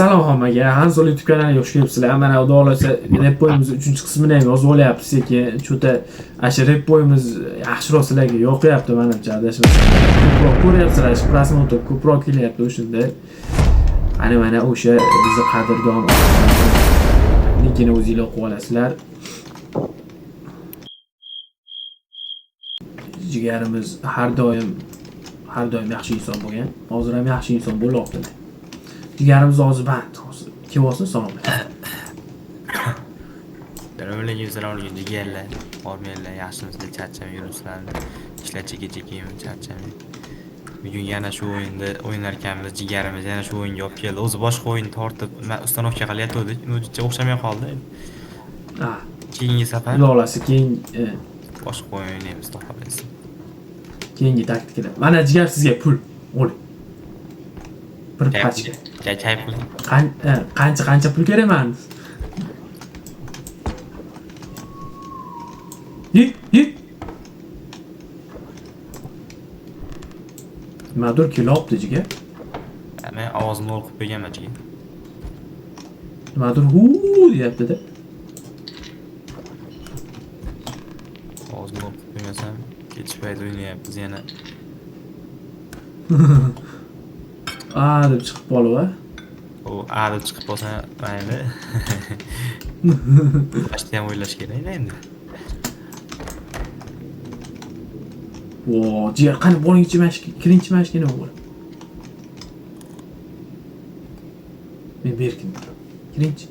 Assalom hammaga. Hanzol YouTube kanaliga xush kelibsizlar. Mana xudo xolasa rep bo'yimiz 3-qismini ham yozib olyapti sekin. Cho'ta asha rep bo'yimiz yaxshiroq sizlarga yoqyapti menimcha adashmasam. Ko'proq ko'ryapsizlar, prosmotr ko'proq kelyapti o'shanda. Mana o'sha bizni qadrdon linkini o'zingizlar o'qib olasizlar. Jigarimiz har doim yaxshi inson bo'lgan. Hozir ham yaxshi inson bo'lyapti. Jigarimiz hozir band. Kim olsin salom. Assalomu jigarlar. Hormanglar, yaxshimisizlar, charchamay yuribsizlar. Ishlar cheki-chekimi, charchamay. Bugun yana shu o'yinda o'ynar ekanmiz, jigarimiz yana shu o'yinga olib keldi. O'zi boshqa o'yin tortib, ustanovka qilyapti, uncha o'xshamay qoldi. Ha, keyingi safar lolasi keyin boshqa o'yin o'ynaymiz, to'xtamaysiz. keyingi taktikalar. Mana jigar sizga pul. Oling. Bir pachka. Chay pul. Qancha pul kerak mana? Yi. Nimadir kelibdi jigar. Men ovozimni o'qib qo'yganman jigar. Nimadir deyapti-da. Ovozimni o'qib qo'ymasam, kech payt o'ynayapmiz yana. Deb chiqib qolib, a? U deb chiqib qolsa, mayli. Boshda ham o'ylash kerak endi. Jigar qani boringchi kirinchi mashkina bo'l. Men berkim. Kirinchi.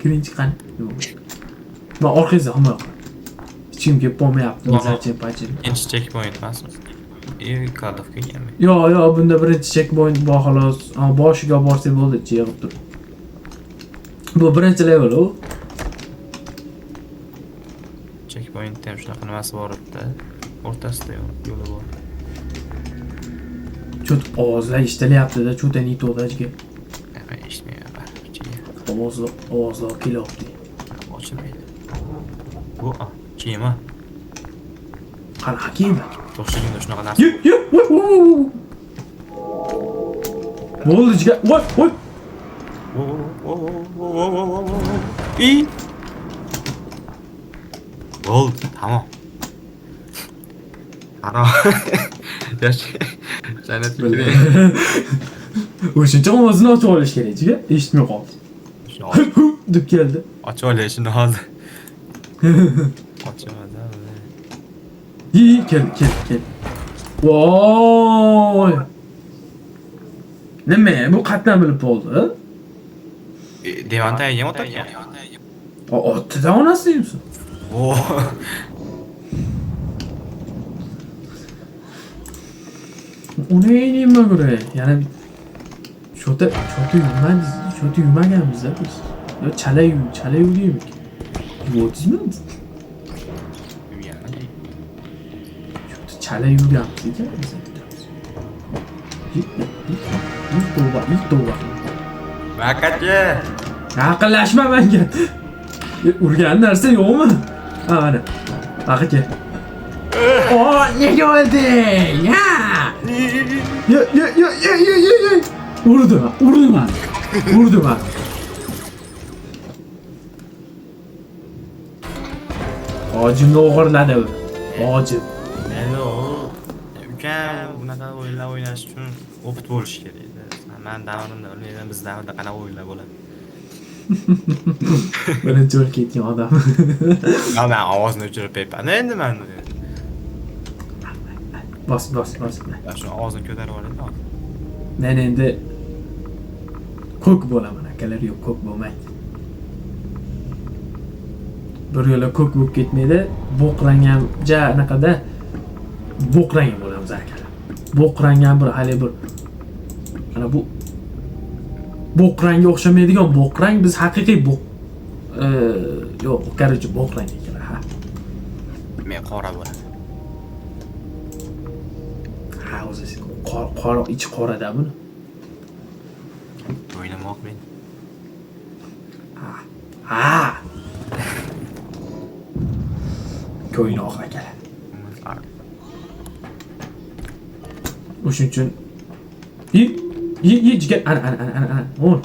Kirinchi qani? Men orqangizda hamma yoq. Hech kim kelib qolmayapti. O'zarcha pachim. Ikkinchi checkpoint emasmi? Kadovga kelgan. Yo'q, bunda birinchi checkpoint bor xolos. Boshiga borsa bo'ldi, yig'ib tur. Bu birinchi level u. Checkpoint ham shunaqa nimasi bor edi. O'rtasida yo'li bor. Cho't ovozlar eshitilyapti-da, cho'ta nito'daga. Men eshitmayapman. Ovozlar kelyapti. Ochilmaydi. Bu kiyimi. Qanaqa kiyim? To'shligimda shunaqa narsa. Bo'ldi jigar. Voy. Bo'ldi, tamom. Ana. Jannatga kiray. O'shuncha ovozini ochib olish kerak jigar. Eshitmay qoldi. Deb keldi. Ochib olishini hozir. Ochmadim. Kel. Voy. Nima? Bu qatdan bilib bo'ldi? Devantaga ham o'tgan. Otda onasi deyapsiz. Uni nima kerak? Yana cho'ta yurmaganmiz-da biz. Yo chala yurdik. Yurdingizmi? Chala yurganmiz ekan biz. İlk doğru. Vaqatchi. Yaqinlashma menga. Urgan narsa yo'qmi? Mana. Aka. Nega olding? Ya. Urdim man. Hojimni o'g'irladi u. Hojim. Endi ukam bunaqa o'yinlar o'ynash uchun opit bo'lish kerak edi. Men davrimda bilmayman, biz davrda qanaqa o'yinlar bo'ladi. Birinchi o'lib ketgan odam. Men ovozni o'chirib qo'yibman. Endi men Bos. shu ovozni ko'tarib oladi. Men endi ko'k bo'laman, akalar yo'q, ko'k bo'lmaydi. Bir yo'la ko'k bo'lib ketmaydi, bo'qrangan anaqada bo'qrangan bo'lamiz akalar. Bo'qrangan bir hali bir mana bu bo'qranga o'xshamaydigan bo'qrang, biz haqiqiy yo'q, qarchi bo'qrang ekan, ha. Men qora bo'ladi. Ha, o'zi qora, ichi qorada buni. O'ynamoq men. Ha. Ko'ynoq akalar. O'shuning uchun Ye jigar. Ana. On.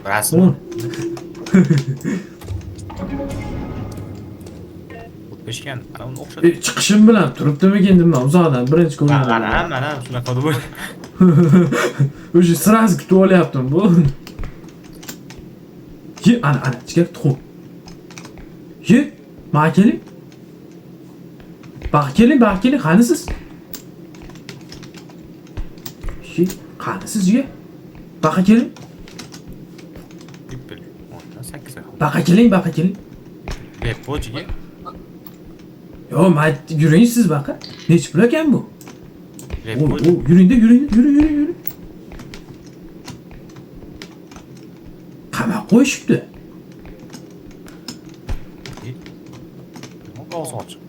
Rasmi. On. O'tmishgan. Ana uni o'xshatdi. Chiqishim bilan turibdimikin deyman. Uzoqdan birinchi ko'rganim. Mana shunaqa deb o'yladim. O'sha sraz kutib olyaptim bu. Ye ana jigar tuxum. Ye, baqa keling. Baqa keling, qanisiz? Ye, qanisiz jigar? Baqa keling. Bippil. 8 oy. Baqa keling. Rep bo'jiga. Yo, yuring siz baqa. Nechta pul ekan bu? Rep O, bo'ji. yuring. Qamoq qo'yishibdi. Og'zi ochiq.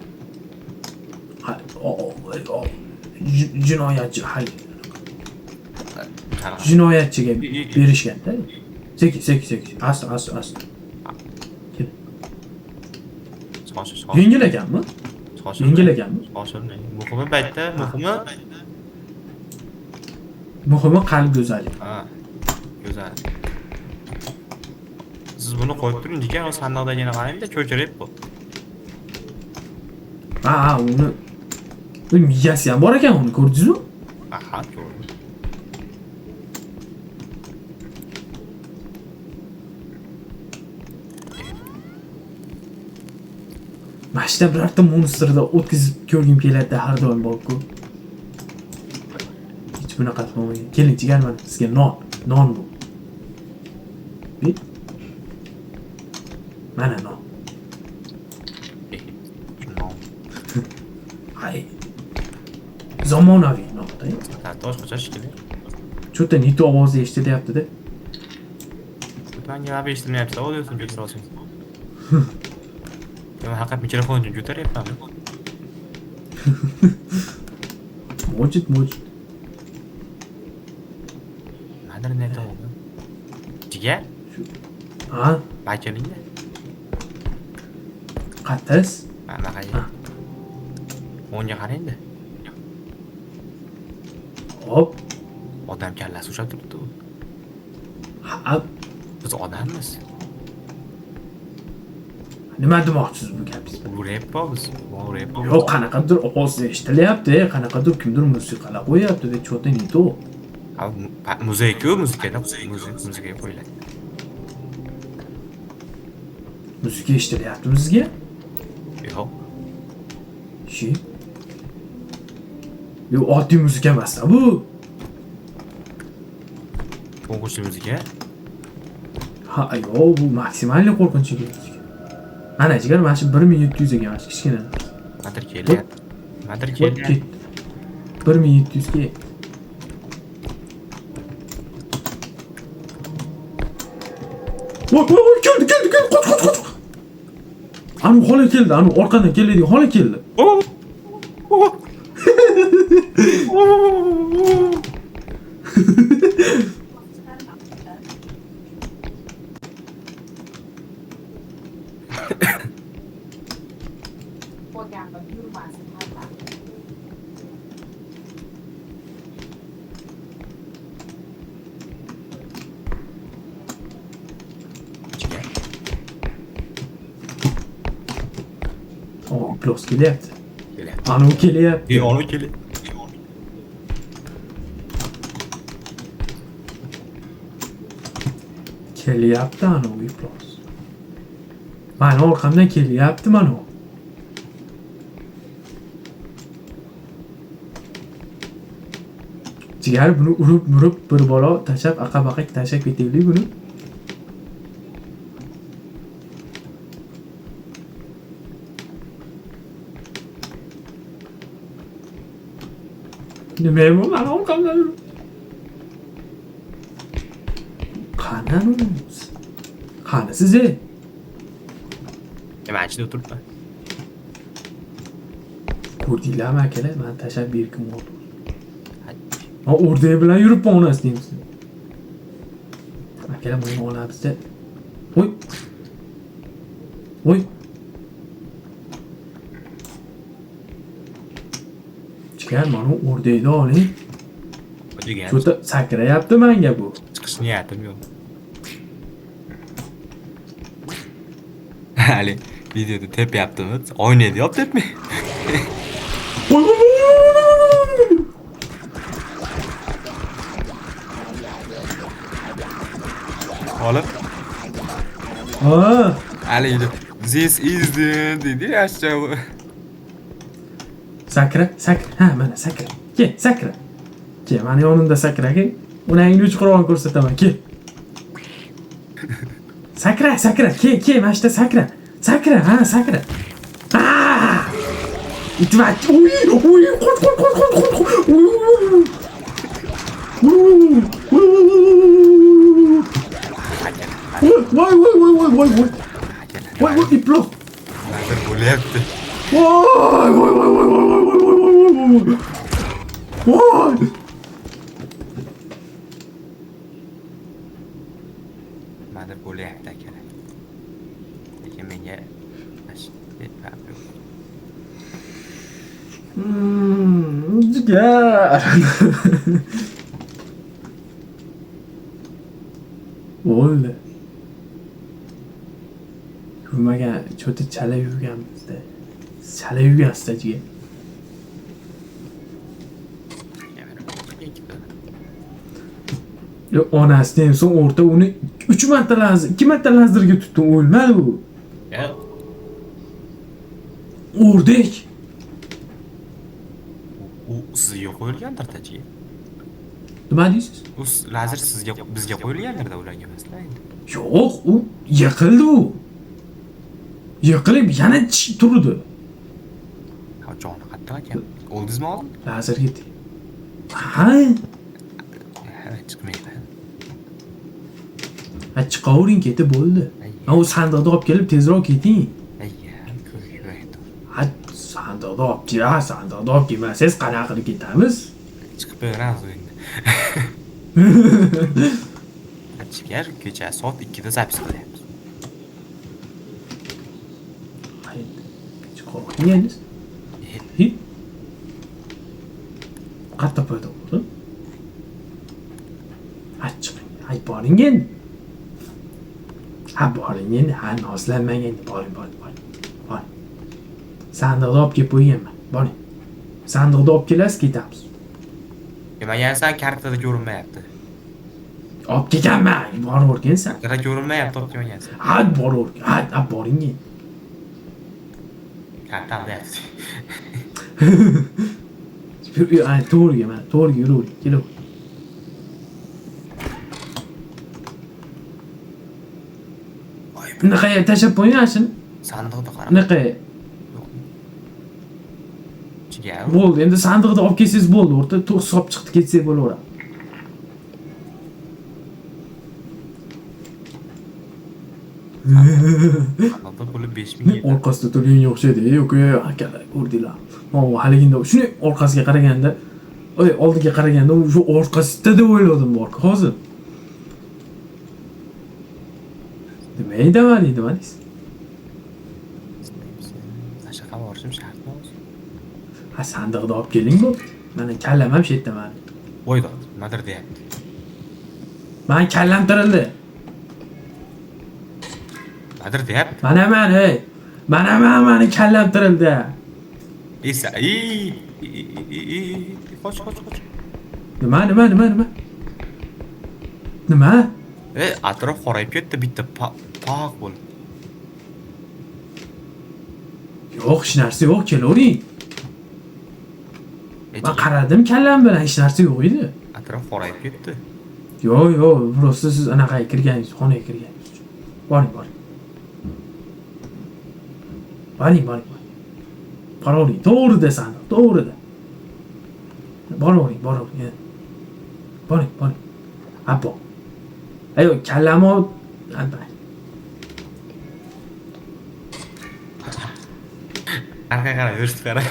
Jinoyatchi hali. Jinoyatchiga berishganda. Sekin. Asta. Kel. Shoshil. Yengil ekanmi? Yengil ekanmi? Shoshilmang. Muhimi paytda, Muhimi qalb go'zallik. ha. Go'zal. Siz buni qo'yib turing, degan o sandiqdagina qarang-da, ko'chirib bu. Uni miyasi ham bor ekan, uni ko'rdingizmi? Aha, ko'rdim. Mashta birorta monstrda o'tkazib ko'rgim keladi har doim borku. Hech bunaqa qilmagan. Keling, jigarman sizga non bu. Bir. Mana non. Hay. Zamonaviy non. Boshqacha shekilli. Cho'ta nito ovozi eshitilyapti-da. Menga gap eshitmayapti, audiosin ko'chira olsangiz. Men haqiqat mikrofonni ko'taryapman. Mojid. Nadir aytadi. Jigar? Ha, Baykalingda. qattiq. Mana qayerda? O'nga qarang-da. Hop. Odam kallasi ushlab turibdi u. Ha, Biz odammiz. nima demoqchisiz bu gapingiz? Bu rep biz. Bu rep. Yo'q, qanaqadir ovoz eshitilyapti, qanaqadir kimdir musiqalar qo'yapti deb cho'ta nito. Muzika qo'yiladi. Musiqa eshitilyapti bizga? Yo'q. Shi. Yo'q, oddiy musiqa emas bu. Qo'ng'ishli muzika. Ha, yo'q, bu maksimalniy qo'rqinchli musiqa. Ana jigar mana shu 1700 ekan, mana shu kichkina. Nadir kelyapti. Ketdi. 1700 ga. Voy, keldi. Qoch. Anu xola keldi, anu orqadan keladigan xola keldi. O, plus kelyapti. Anu kelyapti. Onu keli. Kelyapti anu plus. Mana orqamdan kelyapti mana u. Jigar buni urib bir bola tashab aqabaqak tashab ketaylik buni. Nima bu? Mana orqamdan yurib. Qani siz? Nima ichida o'tiribman? Ko'rdinglarmi akalar? Men tashab berkim oldim. Ha, o'rdak bilan yuribman onasi deymiz. Akalar buni olamiz-da. Voy. Chiqar mana o'rdakni oling. Chiqgan. Cho'ta sakrayapti menga bu. Chiqish niyatim yo'q. Hali videoda tepyaptimi? O'ynaydi yop debmi? Voy, voy, voy, voy, voy. Olib, Ha, hali this is the dedi yaşça. sakra. Ha, mana sakra. Ke, sakra. Ke, mana yonimda sakra ke. Uni eng chuqurroq ko'rsataman, ke. Sakra. Ke, mana shunda sakra. Sakra, ha, sakra. Ah! İtibak. Uy, qo'rt. Voy, iploq. Nimadir bo'lyapti. Voy. Nimadir bo'lyapti aka. Lekin menga Jigar. Bo'ldi. Yurmagan, cho'ta chala yurganmizda. Chala yurgansizda jigar. Yo, onasidan so'ng o'rta uni 2 marta lazerga tutdim, o'lmadi u. O'rdak. U sizga qo'yilgandir tachiga. Nima deysiz? U lazer bizga qo'yilgandir-da ularga emas-da endi. Yo'q, u yiqildi u. Yiqilib yana turdi. Ha, joni qattiq ekan. O'ldizmi oldin? Lazerga tegdi. Ha, chiqmaydi. ha chiqavering ketib bo'ldi. Ha, u sandiqni olib kelib tezroq keting. Ha, sandiqni olib kelmasangiz qanaqa qilib ketamiz? Chiqib beramiz endi. Chiqar kecha soat 2 da zapis qilyapmiz. Chiqaveringiz. Qatta paydo bo'ldi. Ha, chiqing. Hay, boring endi. Ha, boring endi. Ha, nozlanmang endi. Boring. Sandiqni olib kelib qo'yganman. Boring. Sandiqni olib kelasiz, ketamiz. Mana san kartada ko'rinmayapti. Olib kelganman. Borib o'rgansan. Kartada ko'rinmayapti, olib kelmagansan. Ha, borib o'rgan. Ha, boring endi. Kartam deyapti. To'g'riga mana, to'g'riga yuravering. Kelaver. Bunaqa tashlab qo'ying shuni. Sandiqda qarab. Bunaqa Chigar. bo'ldi. Endi sandiqni olib kelsangiz bo'ldi. O'rta to'q hisob chiqdi, ketsak bo'laveradi. Alda puli 5000 Orqasida turganga o'xshaydi. Yo'q, akalar, ko'rdinglar. Mana haliginda shuni orqasiga qaraganda, oldiga qaraganda shu orqasida deb o'yladim bor. Hozir. Nima deysiz? Tashqa borishim shartmi o'zi? Ha, sandiqni olib keling bo'ldi. Mana kallam ham shu yerda mana. Voydo, nimadir deyapti. Mana kallam tirildi. Nimadir deyapti. Mana kallam tirildi. Esa, qoch. Nima? Nima? Atrof qorayib ketdi, bitta poq bo'lib. Yo'q, hech narsa yo'q, kelavering. Men qaradim kallam bilan, hech narsa yo'q edi. Atrof qorayib ketdi. Yo'q, просто siz anaqaga kirganingiz, xonaga kirganingiz uchun. Boring. Boring. Boravering, to'g'rida sandiq, to'g'rida. Boravering. Boring. Apo. Ayo, kallam ol. Albatta. Arqa qara, yurishni qara.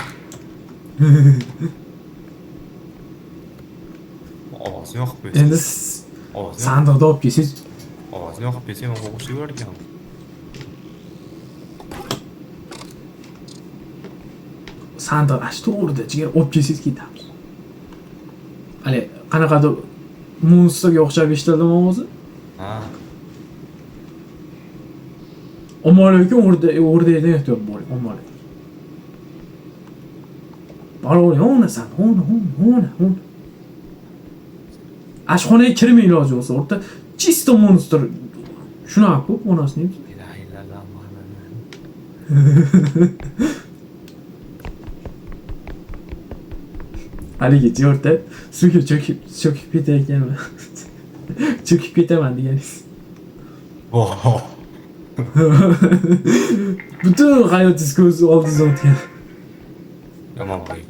Ovozni yoqib qo'ysin. Endi sandiqni olib kelsangiz, ovozni yoqib qo'ysang, o'qishga yuborgan. sandiq to'g'rida jigar olib kelsangiz ketamiz. Hali qanaqadir monsterga o'xshab eshitildimi o'zi? Ha. Omon-lekin o'rdakdan ehtiyot bo'ling, omon-lekin. Balo, yonasan, ona. Ashxonaga kirmay iloji bo'lsa, o'rta chisto monster. Shunaqa-ku, onasini. Haligacha o'rta suvga cho'kib ketayotganman. Cho'kib ketaman deganingiz. Oh. Butun hayotingiz ko'z oldingizda o'tgan. Yomon qo'y.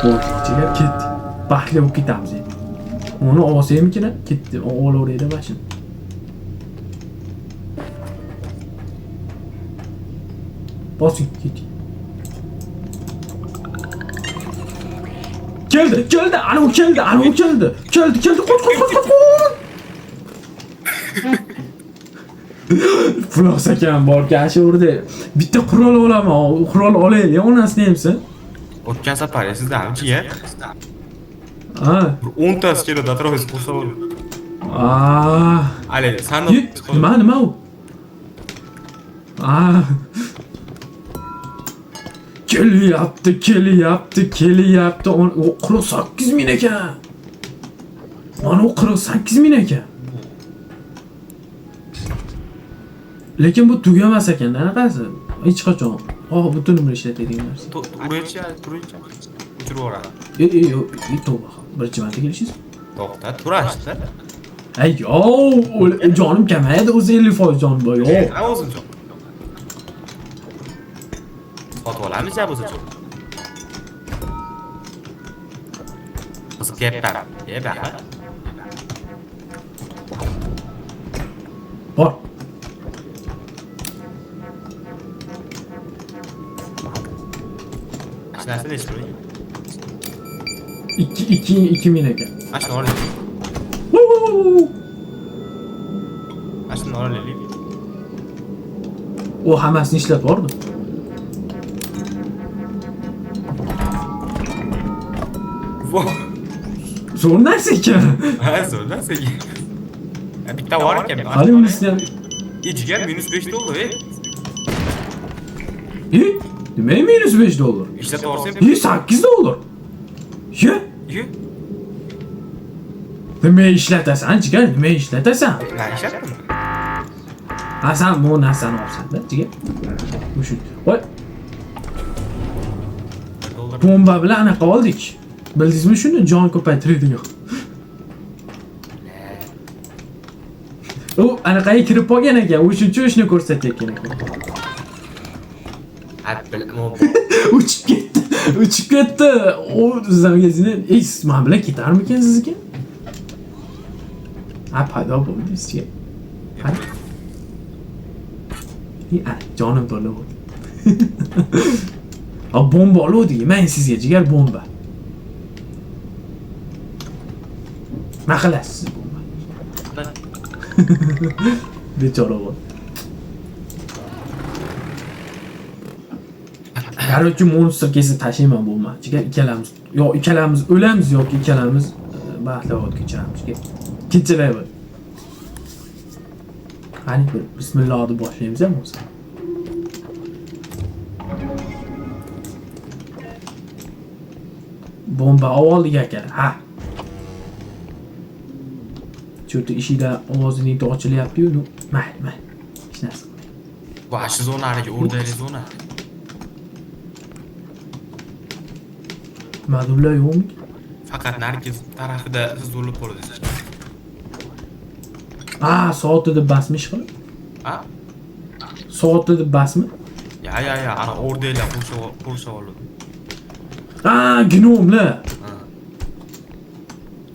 Bo'g'chiga ketdi. Baxtli bo'lib ketamiz endi. Uni olsaymikin, ketdi. Olaveradi mashina. Bosing, keting. Keldi, ana u keldi. Keldi, qoch. Fulos ekan borgan shu o'rda. Bitta qurol olaman, qurol olaylik, onasini hamsa. O'tgan safar sizdan jigar. Ha. 10 tasi keladi atrofingizga qursa bo'ladi. Ale, Nima u? Kelyapti. O 48 ming ekan. Mana o 48 ming ekan. Lekin bu tugamas ekan, qanaqasi? Hech qachon. Butun umr ishlatadigan narsa. Turaycha. O'chirib yuboradi. To'g'ri. Birinchi marta kelishingiz? To'xta, turashdi. Ay, jonim kamayadi, o'zi 50% jon bor. Ha, o'zim jon. Sotib olamiz ya bo'lsa. Qiziq gaplar. Bor. Narsa nechi pul? 2 ming ekan. Ashuni olaylik. Ashuni olaylik. O hammasini ishlab bordi. Zo'r narsa ekan. Ha, zo'r narsa ekan. Bitta bor ekan. Hali unisini ham. Jigar -$5. Nima -$5? Ishlatib olsam. $8. Ye. Nima ishlatasan, jigar? Nima ishlatasan? Nima ishlatdim? Sen bu narsani olsan-da, jigar. O'sha. Voy. Bomba bilan anaqa oldik. Bildingizmi shuni? Jon ko'paytiradigan. U anaqaga kirib qolgan ekan, o'shuncha ishni ko'rsatayotgan ekan. Uchib ketdi. O zamgazini, men bilan ketarmikan sizga? Paydo bo'ldi sizga. Jonim to'la bo'ldi. Bomba oluvdik, men sizga jigar bomba. Nima qilasiz bomba? Bechora bo'ldi. Qarorchi monster kelsa tashlayman bo'lma. Jigar ikkalamiz o'lamiz yoki ikkalamiz baxtli hayot kechiramiz. Kechiravер. Qani bir bismillah deb boshlaymiz ham bo'lsa. Bomba oldik ekan. Ha. Cho'ti ishida ovozining ochilyapti-yu, mayli. Hech narsa. Boshi zonalariga o'rdayli zona. Madullar yo'qmi? Faqat nargiz tarafida siz bo'lib qoldingiz. Soatda deb basmish qilib. Soatda deb basmi? Ya, ana o'rdaylar qo'rsha oldi. Gnomlar.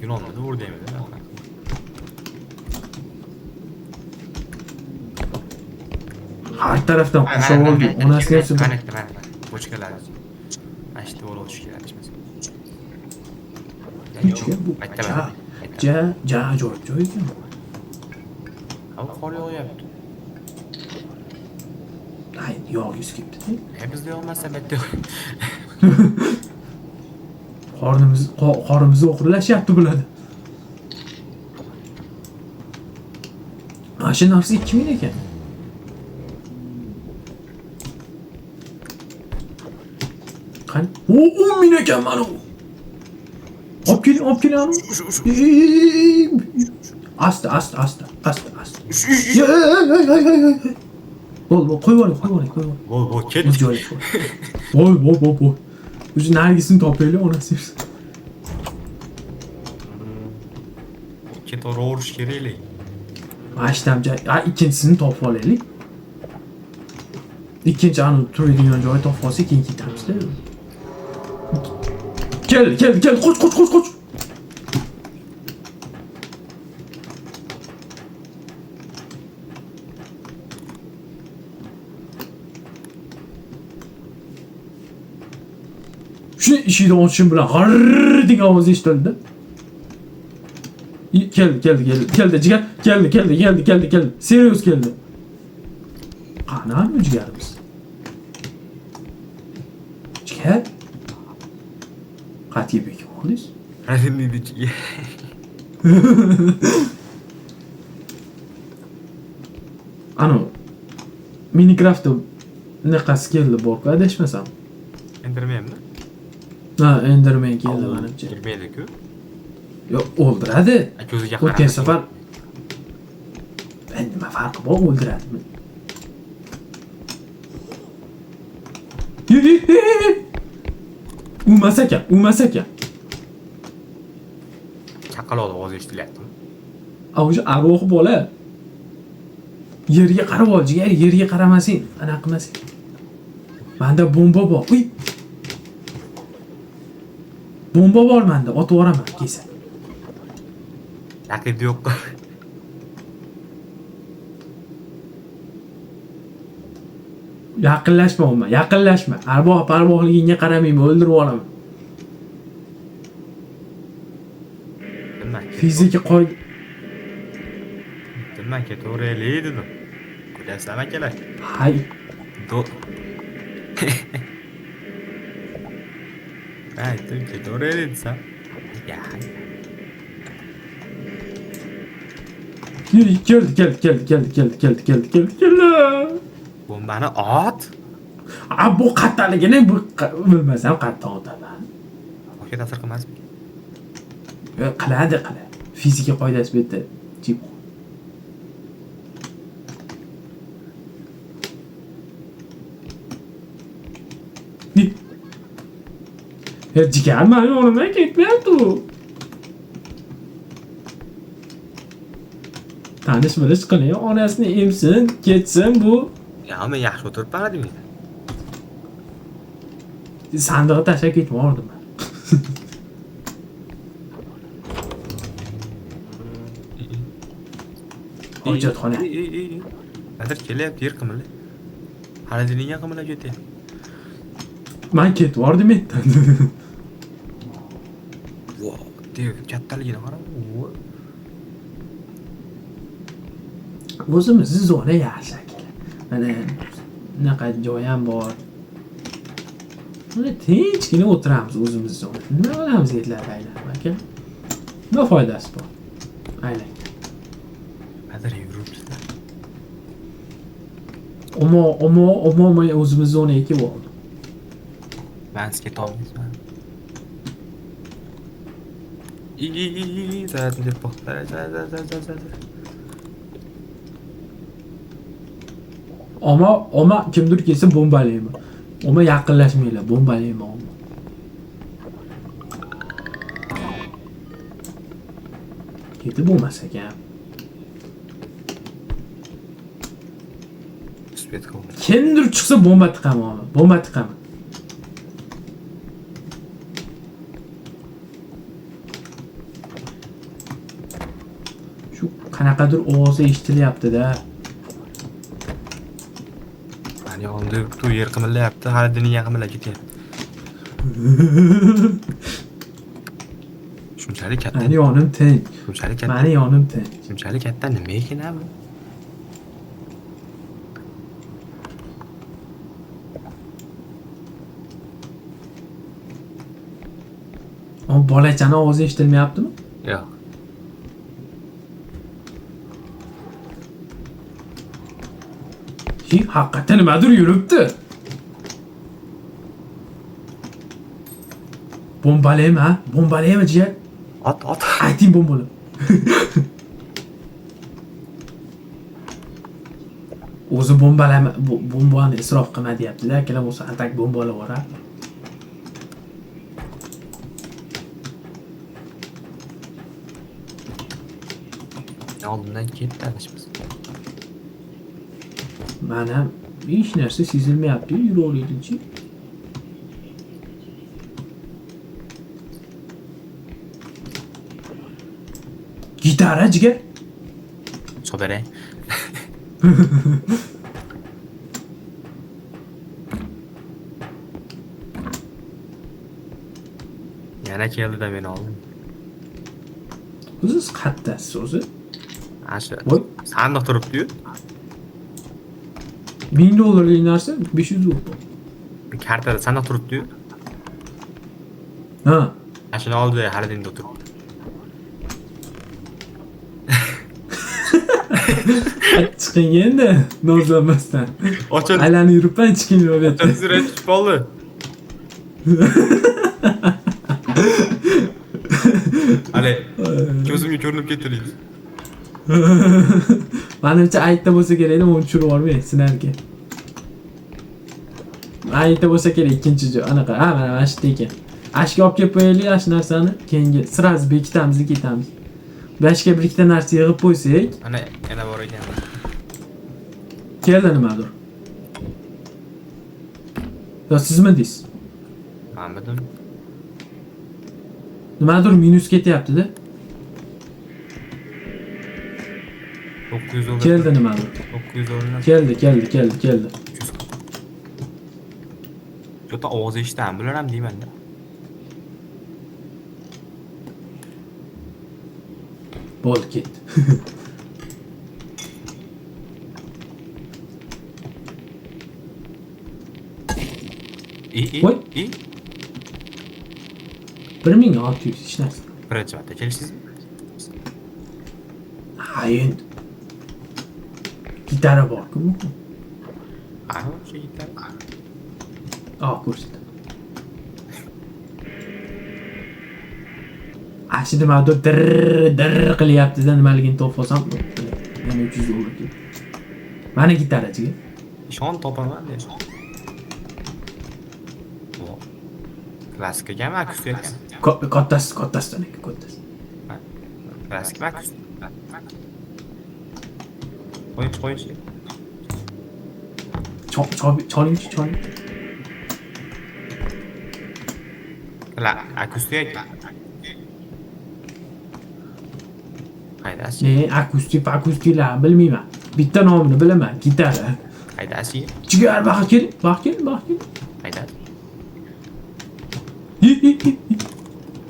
Gnomlarni o'rdaymi? Har tarafdan qo'shib oldi. Onasiga esa mana bochkalar. Ashti bo'lib o'tish kerak emas. joy ekan. Ama qor yog'yapti. Ay, yog' yuz ketdi. Bizda yog'masa bitta Qorimizni o'g'irlashyapti bular. Mana shu narsa 2000 ekan. Qani? O 10.000 ekan mana u. Olib keling ana. Asta. Bo'l, qo'yib yuboring. Voy, ket. Voy. O'sha nargisini topaylik, onasi. Ket o'rash keraklik. Ashtamcha, ikkinchisini topib olaylik. Ikkinchi anu turadigan joy topib olsak, keyin ketamiz-da. Kel, qoch. Shuni eshikni ochishim bilan g'arr degan ovoz eshitildi. Keldi, jigar. Keldi. Serios keldi. Qani jigarimiz? Jigar. Qat'iy bekim oldingiz? Razimni ichiga. Anu Minecraftda naqasi keldi borku, adashmasam. Endermanmi? Ha, Enderman keldi menimcha. Kirmaydi-ku. Yo'q, o'ldiradi. Ko'ziga O'tgan safar nima farqi bor, o'ldiradimi? Umas ekan. Chaqaloq ovozi eshitilyaptimi? O'sha arvoh bola. Yerga qarab ol, jigar, yerga qaramasang, ana qilmasang. Menda bomba bor. Uy. Bomba bor menda, otib yuboraman, kelsa. Raqib yo'q. Yaqinlashma. Arvohligingga qaramayman, o'ldirib yuboraman. Fizika qoida. Nima ketaveraylik dedim. Ko'rasizmi akalar? Hay. Aytdim ketaveraylik desam. Ya. Keldi. Bombani ot. Bu qattaligini bilmasam qatta otaman. O'sha ta'sir qilmasmi? Qiladi. Fizika qoidasi bu yerda jib. Jigar mani yonimdan ketmayapti u. Tanish-bilish qiling, onasini emsin, ketsin bu. Ya, men yaxshi o'tiribman dedim. Sandig'i tashlab ketib yubordim. Ijodxona. Hozir kelyapti, yer qimillab. Xolodilnikga qimillab ketyapti. Men ketib yubordim endi. Voy, dev kattaligini qara. O'zimizni zona yaxshi aka. Mana bunaqa joy ham bor. Mana tinchgina o'tiramiz o'zimiz zona. Nima qilamiz etlar aylanib aka? Nima foydasi bor? Aylang. Hozir yuribdi. Omo men o'zimiz zonaga kelib oldim. Ben skate olmayman. Zaten deb boqlar. Oma kimdir kelsa bombalayman. Oma yaqinlashmanglar, bombalayman. Ketib bo'lmas ekan. Kimdir chiqsa bomba tiqaman. Shu qanaqadir ovoz eshitilyapti-da. Mani yonimda tu yer qimillayapti, Xolodilnikga qimillab ketyapti. Shunchalik katta. Mani yonim tinch. Shunchalik katta. Mani yonim tinch. Shunchalik katta nima ekan bu? bolachani ovozi eshitilmayaptimi? Yo'q. Haqiqatan nimadir yuribdi. Bombalaymi, ha? Bombalaymi, jiya? Ot. Ayting bombalab. O'zi bombalama, bombani isrof qilma deyapti-da, akalar bo'lsa atak bombalab yuboradi. Oldindan ketdi adashmas. Mana hech narsa sezilmayapti, yuraveraylik-chi. Gitara jigar. Sobere. Yana keldi-da meni oldim. O'zi qattasiz o'zi. Asha. Voy, Sandiq turibdi-yu. $1000 narsa 500 bo'ldi. Kartada sandiq turibdi-yu. Ha. Ashuni oldida xaridinda o'tiribdi. Chiqing endi, nozlanmasdan. Ochil. Aylanib yuribman, chiqing bu yerda. Tezroq chiqib qoldi. Ale, ko'zimga ko'rinib ketdingiz. Menimcha aytda bo'lsa kerak-da, uni tushirib yubormang sinarga. Aytda bo'lsa kerak ikkinchi joy. Anaqa, ha, mana shu ekan. Ashga olib kelib qo'yaylik, ash narsani. Keyingi sirasi bekitamiz, ketamiz. Bashga bir ikkita narsa yig'ib qo'ysak, Ana, yana bor ekan. keldi nimadir. Yo, sizmi deysiz? Men bildim. Nimadir minus ketyapti-da. 900 dollar. Keldi nimadir. 900 dollar. Keldi. Jota ovoz eshitaman, bular ham deyman-da. Bo'ldi, ketdi. Voy. 1600 hech narsa. Birinchi marta kelishdingizmi? Ha, endi. Gitara borku. Ana, shu gitar. Ko'rsat. Ashi nimadir dir qilyapti-da, nimaligini topib olsam, yana $300 ketdi. Mana gitarachiga. Ishon topaman de. Klassik ekanmi, akustik ekanmi? Kattasidan ekan, kattasi. Klassik akustik. Qo'yish. Choling. La, akustik ekan. Haydasi. Akustiklar bilmayman. Bitta nomini bilaman, gitara. Haydasi. Jigar, baqa kel. Haydasi.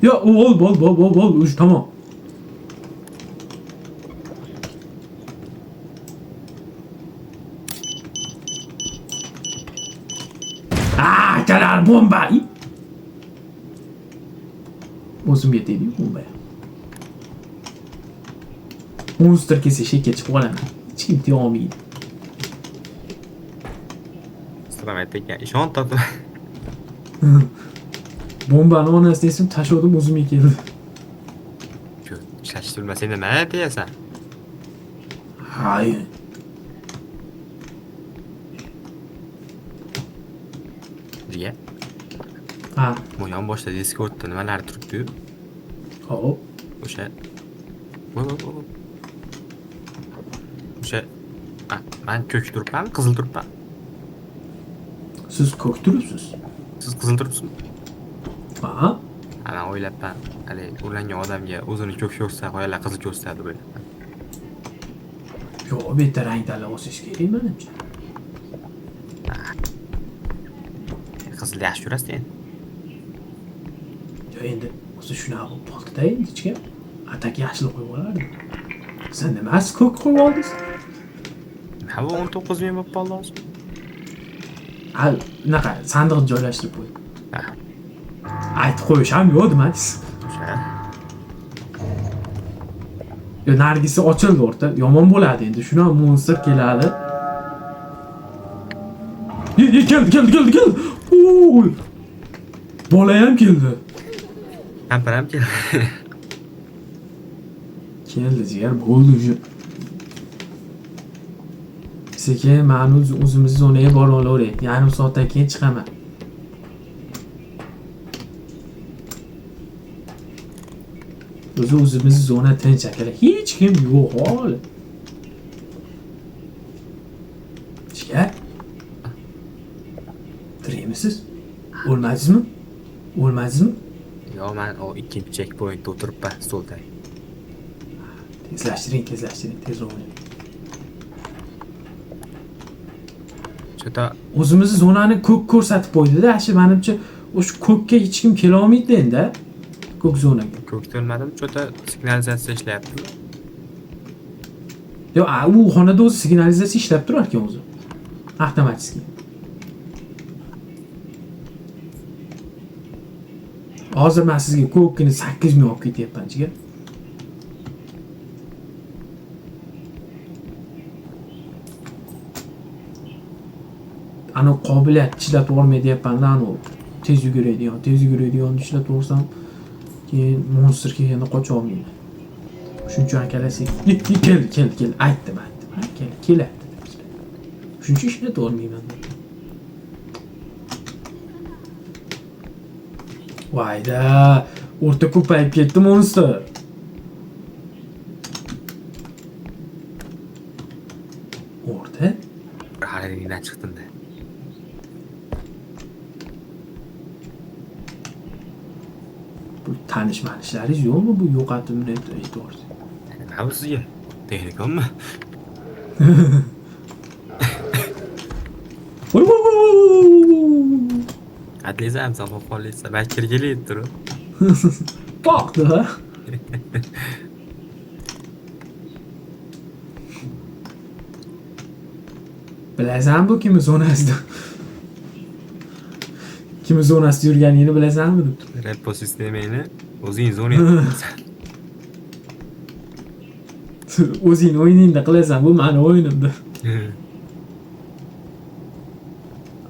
Ya, ol, uj, tamam. Kalar bomba. O'zimga tegdi bomba. Monster kelsa shekka chiqib qolaman. Hech kim tiya olmaydi. Salamat ekan. Ishon topdim. Bombani onasiga esim tashladim, o'zimga keldi. Ishlash bilmasa endi nima deyasan? Hay. Diga. Ha. Bu yon boshda Discordda nimalar turibdi? Hop. O'sha. O'sha. Men ko'k turibman, qizil turibman. Siz ko'k turibsiz. Siz qizil turibsizmi? Ha. Ana o'ylabman, hali ulangan odamga o'zini ko'k ko'rsatsa, qo'yalar qizil ko'rsatadi böyle. Yo, bitta rang tanlab olsangiz kerak menimcha. Qizil yaxshi ko'rasiz endi. Yo, endi o'zi shunaqa bo'lib qoldi-da, endi ichga atak yaxshilab qo'yib olardi. Sen nimasi ko'k qo'yib oldingiz? Ha, bu 19 ming bo'lib qoldi hozir. Bunaqa sandiqni joylashtirib qo'y. Ha. Aytib qo'yish ham yo'q demaysiz. O'sha. Yo, nargisi ochildi o'rta. Yomon bo'ladi endi. Shuna monster keladi. Keldi. Oy! Bola ham keldi. Kampir ham keldi. Keldi jigar, bo'ldi уже. Sekin ma'lum o'zimizni zonaga borib olaveraylik. Yarim soatdan keyin chiqaman. O'zimizni zona tinch akalar. Hech kim yo'q holi. Jigar. Tiraymiz? O'lmadingizmi? Yo, men o ikkinchi checkpointda o'tiribman stolda. Tezlashtiring, tezroq bo'ling. Chota O'zimizni zonani ko'k ko'rsatib qo'ydi-da, ashi menimcha o'sha ko'kka hech kim kela olmaydi endi. Ko'k zonaga. ko'kda o'lmadim, chota signalizatsiya ishlayapti. Yo, u xonada o'zi signalizatsiya ishlab turar ekan o'zi. Avtomatik. Hozir men sizga ko'kkini 8 ming olib ketyapman jigar. Ana qobiliyat ishlatib olmayapman-da, ana tez yuguradigan ishlatib olsam, keyin monster kelganda qocha olmayman. Shuning uchun akalasik, kel, aytdim. Keladi. Shuning uchun ishlatib olmayman. Vayda, o'rta ko'payib ketdi monster. O'rta? Haringdan chiqdim-da. Bu tanish-manishlaringiz yo'qmi bu yo'qotimni aytib? Nima bu sizga? Texnikommi? Voy. Adlizam safo qolsa, balki kirgilib turib. Toqdi. Bilasanmi bu kim zonasida? Kim zonasida yurganingni bilasanmi deb. Repo sistemini o'zing zonayapsan. O'zing o'yiningda qilasan, bu meni o'yinimda.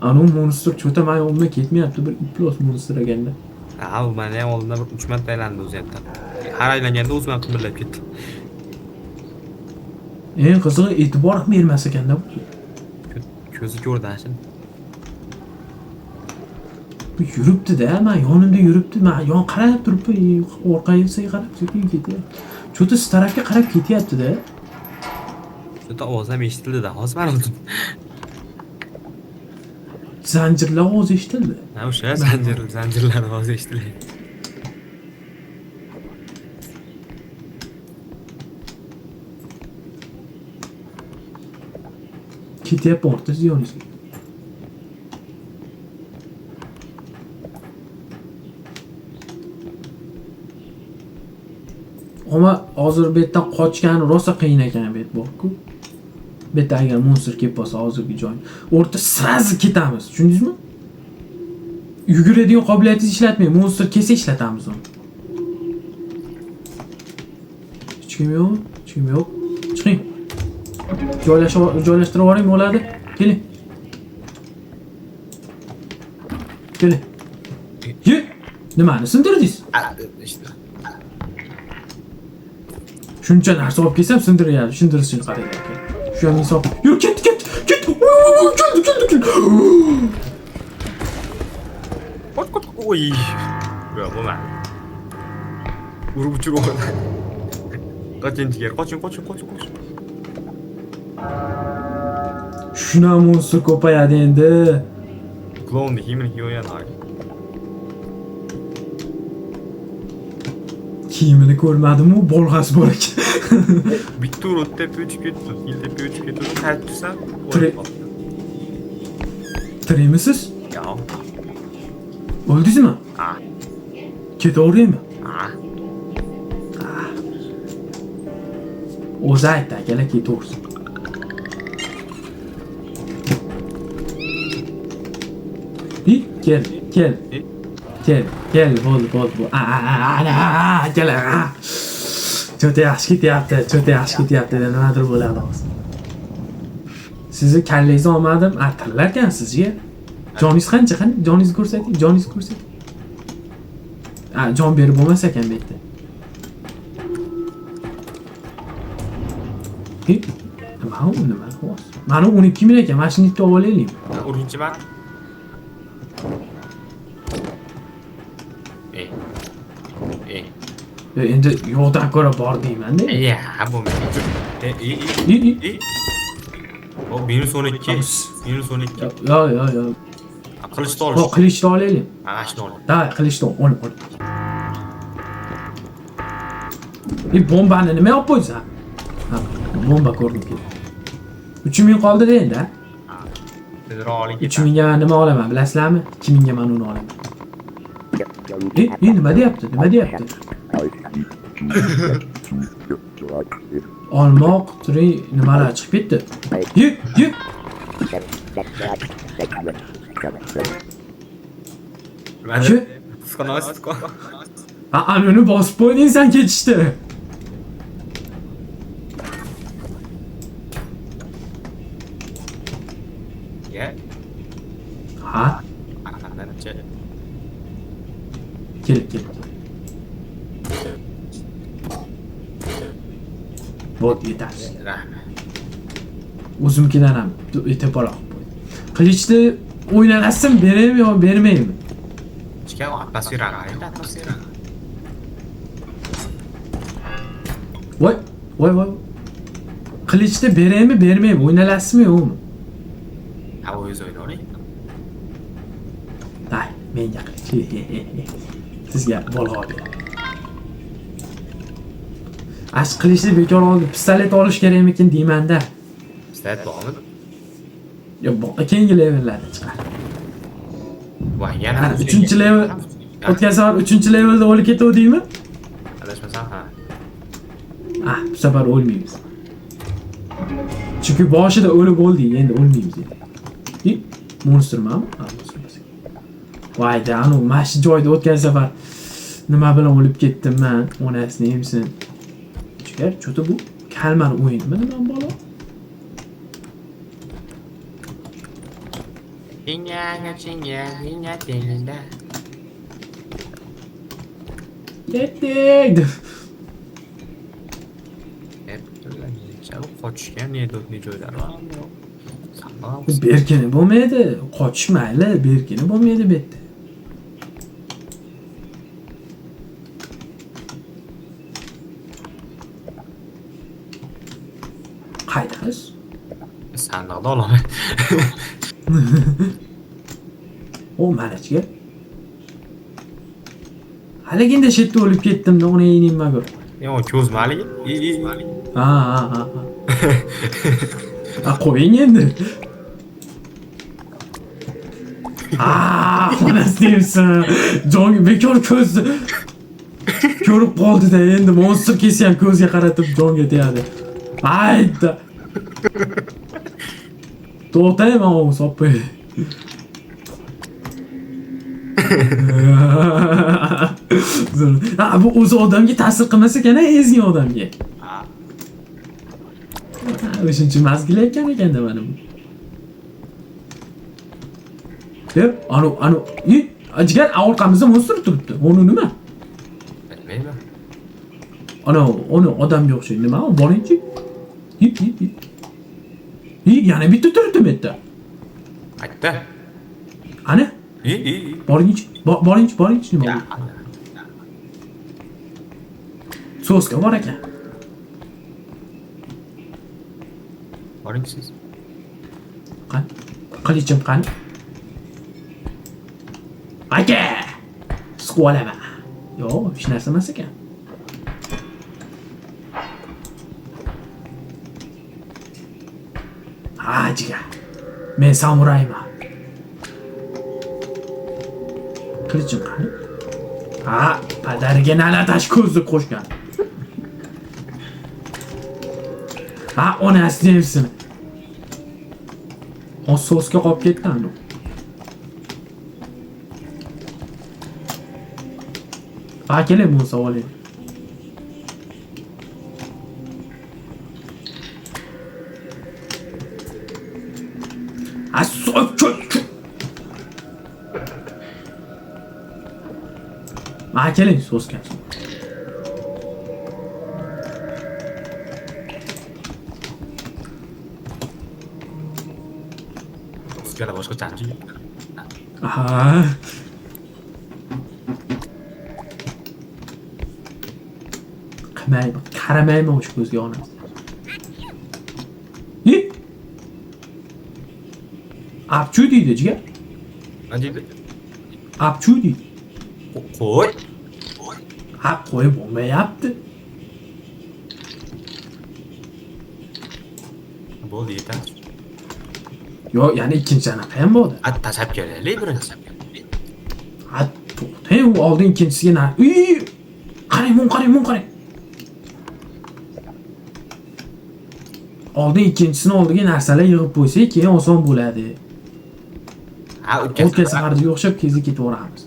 Anu monster cho'ta men o'zimdan ketmayapti, bir iplos monster ekanda. Ha, u meni ham oldindan bir 3 marta aylandi o'zi ham. Har aylanganda o'zim ham qimirlab ketdi. Eng qizig'i e'tibor ham bermas ekanda bu. Ko'zi ko'rdi ashin. Bu yuribdi-da, men yonimda yuribdi, men yon qarab turibman, orqasiga qarab sekin ketyapti. Cho'ta starafga qarab ketyapti-da. Cho'ta ovoz ham eshitildi-da, hozir men oldim. Zanjirlar ovozi eshitildi. Ha, o'sha zanjirlar ovozi eshitildi. Ketyapman orta ziyonizga. Ammo hozir bu yerdan qochgani rosa qiyin ekan bu bor-ku. Bu yerda agar monster kelib qolsa hozirgi joy. O'rta sirazi ketamiz, tushundingizmi? Yuguradigan qobiliyatingizni ishlatmang, monster kelsa ishlatamiz uni. Hech kim yo'q. Chiqing. Joylashtirib yuboring bo'ladi. Keling. Ye! Nimani sindirdingiz? İşte. Shuncha narsa olib kelsam sindiryapti, sindirishini qarang aka. Shu ham insof. Yur, ket. Keldi. Kot. Oy. Yo'q, bo'lmadi. Urib uchirib oldi. Qoching. Shuna monster ko'payadi endi. Klonni kiyimini kiygan hali. Kiyimini ko'rmadim-u, bolg'asi bor ekan. Bitta urib tepa o'chib ketdi. Tepa o'chib ketdi. Qaytib tursam, Tiraymiz? yo'q. O'ldingizmi? Ha. Ketaveraymi? Ha. O'zi aytdi akalar ketaversin. Kel. Kel, bo'ldi. Kel. Cho'ta yaxshi ketyapti. Nimadir bo'ladi hozir. Sizni kallangizni olmadim, artirlarkan sizga. Joningiz qancha? Joningizni ko'rsating. Jon berib bo'lmas ekan bu yerda. Nima? Mana 12 ming ekan. Mana shuni bitta olib olaylik. Urunchiman. Endi yo'qdan ko'ra bor deyman-da. Bo'lmaydi. O -12. -12. Yo. Qilichni olish. Qilichni olaylik. Mana shuni ol. Da, qilichni ol. Bombani nima olib qo'ysan? Bomba ko'rdim keldi. 3000 qoldi endi. Tezroq oling. 3000 ga nima olaman, bilasizlarmi? 2000 ga men uni olaman. Nima deyapti? Olmoq turi nimalar chiqib ketdi. Yuk. Anuni bosib qo'yding sen ketishdi. Ha? Kel. Bo'd yetarli. O'zimkidan ham etib olib qo'y. Qilichni o'ynalasin, beraymi yo bermaymi? Chiqar atmosfera. Voy. Qilichni beraymi, bermaymi? O'ynalasizmi yo'qmi? O'zingiz o'ynaylik. Hay, menga qilich. Sizga bolg'a ber. Ash qilichni bekor oldi, pistolet olish kerakmikin deyman-da. Pistolet bormi? Yo, keyingi levellarda chiqar. Voy, yana 3-level. O'tgan safar 3-levelda o'lib ketdingmi? Adashmasam, ha. Bu safar o'lmaymiz. Chunki boshida o'lib o'ldik, endi o'lmaymiz. Monstermanmi? Voyda, mana shu joyda o'tgan safar nima bilan o'lib ketdim men? Onasini emsin. Cho'ta bu kalmar o'yinmi nima bola? Chinga tengda. Ketdik. Qochishgan ne joylar bor? Berkini bo'lmaydi. Qochish mayli, berkini bo'lmaydi bu yerda. Qaytamiz. Sandiqda olaman. Manachiga. Haliginda shetda o'lib ketdim-da, uni nima ko'r. Ko'zmi haligi? Qo'ying endi. Onasi deyapsan. Jonga bekor ko'zni ko'rib qoldi-da, endi monster kesgan ko'zga qaratib jonga tegadi. Hayda. To'xtayman o soppi. Bu o'zi odamga ta'sir qilmas ekan, ezgan odamga. O'shincha mazgil ekan ekanda mana bu. Anu, ajigar orqamizda monster turibdi. Uni nima? Bilmayman. Uni odamga o'xshaydi. Nima? Boringchi. Yana bitta turibdi bu yerda. Qayerda? Ana? Boringchi nima? So'sga bor ekan. Boringsiz. Qilichim qani? Aka! Squalama. Yo'q, hech narsa emas ekan. Jiga. Men samurayman. Qilichim qani? Padariga nalatash ko'zni qo'shgan. Onasi deyapsan. So'sga qolib ketdi anu. keling bu savoling. Keling so'z kelsin. Sizga boshqa chanchi. Aha. Qaramayman o'sha ko'zga onasi. Apchu deydi jigar. Nima deydi? Apchu deydi. Qo'y. Ha, qo'yib bo'lmayapti. Bo'ldi, yetadi. Yo'q, ya'ni ikkinchi anaqa ham bordi. Tashlab kelaylik birinchi. Ha, to'xtang, u oldin ikkinchisiga na. Qarang. Oldin ikkinchisini oldiga narsalar yig'ib qo'ysak, keyin oson bo'ladi. Ha, o'tkaz safarga o'xshab kezib ketaveramiz.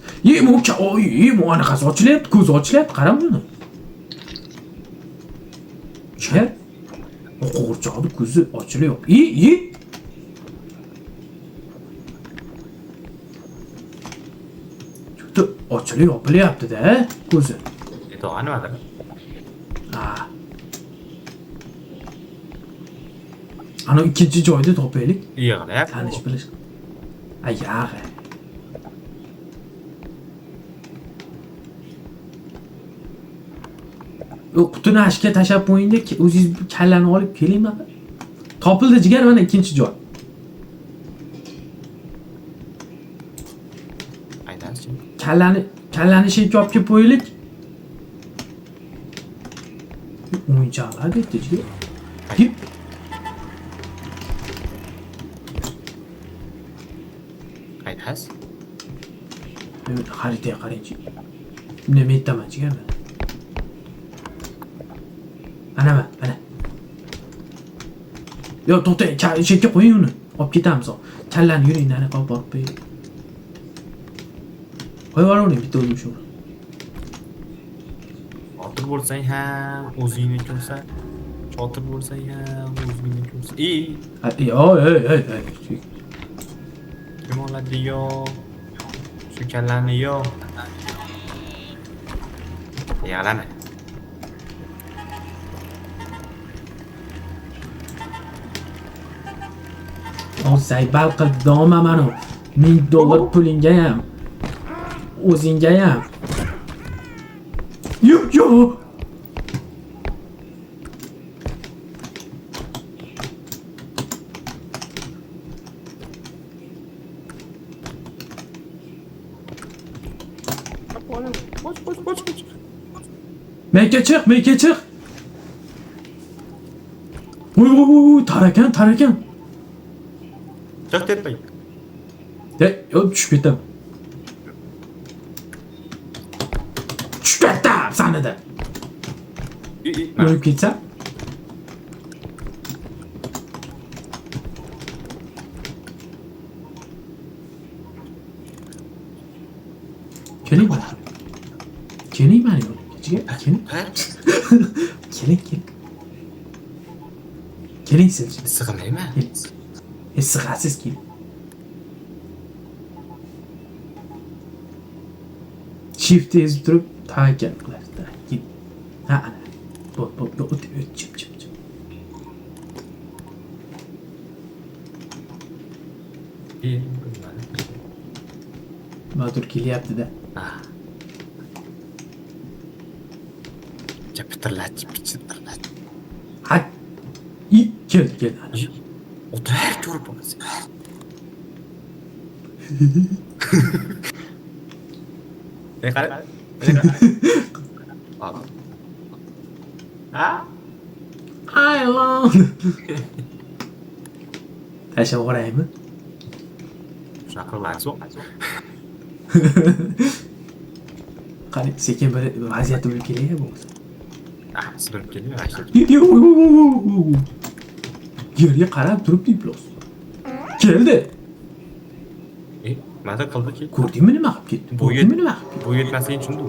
Bu anaqasi ochilyapti, ko'zi ochilyapti, qarang buni. Chiqar. O qo'g'irchoqning ko'zi ochilyapti. Chunki ochilib yopilyapti-da, ko'zi. To'g'ri nimadir? Ha. Ana ikkinchi joyda topaylik. Yig'layapti. Tanish bilish. Ayag'i. O qutini ashga tashab qo'yingda, o'zingiz kallani olib keling mana. Topildi jigar, mana ikkinchi joy. Aydanchi. Kallani shekka olib kelib qo'yaylik. O'yinchoqlar deydi jigar. Dib. Aydas. Xaritaga qarangchi. Nima aytaman jigar? Ana. Yo, to'xtang, chekka qo'ying uni. Olib ketamiz. Kallani yuring, nari qolib borib qo'ying. Qo'yib yuboring bitta o'zim shu. Chotir bo'lsang ham o'zingni ko'rsan. Chotir bo'lsang ham o'zingni ko'rsan. Ey. Kim oladi yo? Shu kallani yo. Yalana. Saybal qildi doma mana $1000 pulingga ham. O'zingga ham. Yo'q. Qoch. Meyke çık. Uy, tarakan. Chiq ketmang. Yo, tushib ketam. Tushib ketam sanada. O'lib ketsam. Keling mana yo'l. Keling. Keling siz. Sig'mayman. Sig'asiz keling. Shift ezib turib tarakan qilasiz. Git. Ana. O't chip. Madur kelyapti-da. Pitirlatib. Ha. Kel. O'tir ko'rib bo'lsin. Qara. Ha? Ayolon. Tashlab yuboraymi? Shunaqa qilmasin. Qani, sekin bir vaziyat bo'lib kelay bo'lsa. Sibirib keling, rashid. Yerga qarab turibdi plos. Keldi. Mana qildi-ki. Ko'rdingmi nima qilib ketdi? Ko'rdingmi nima qilib ketdi? Bu yetmasligini tushundim.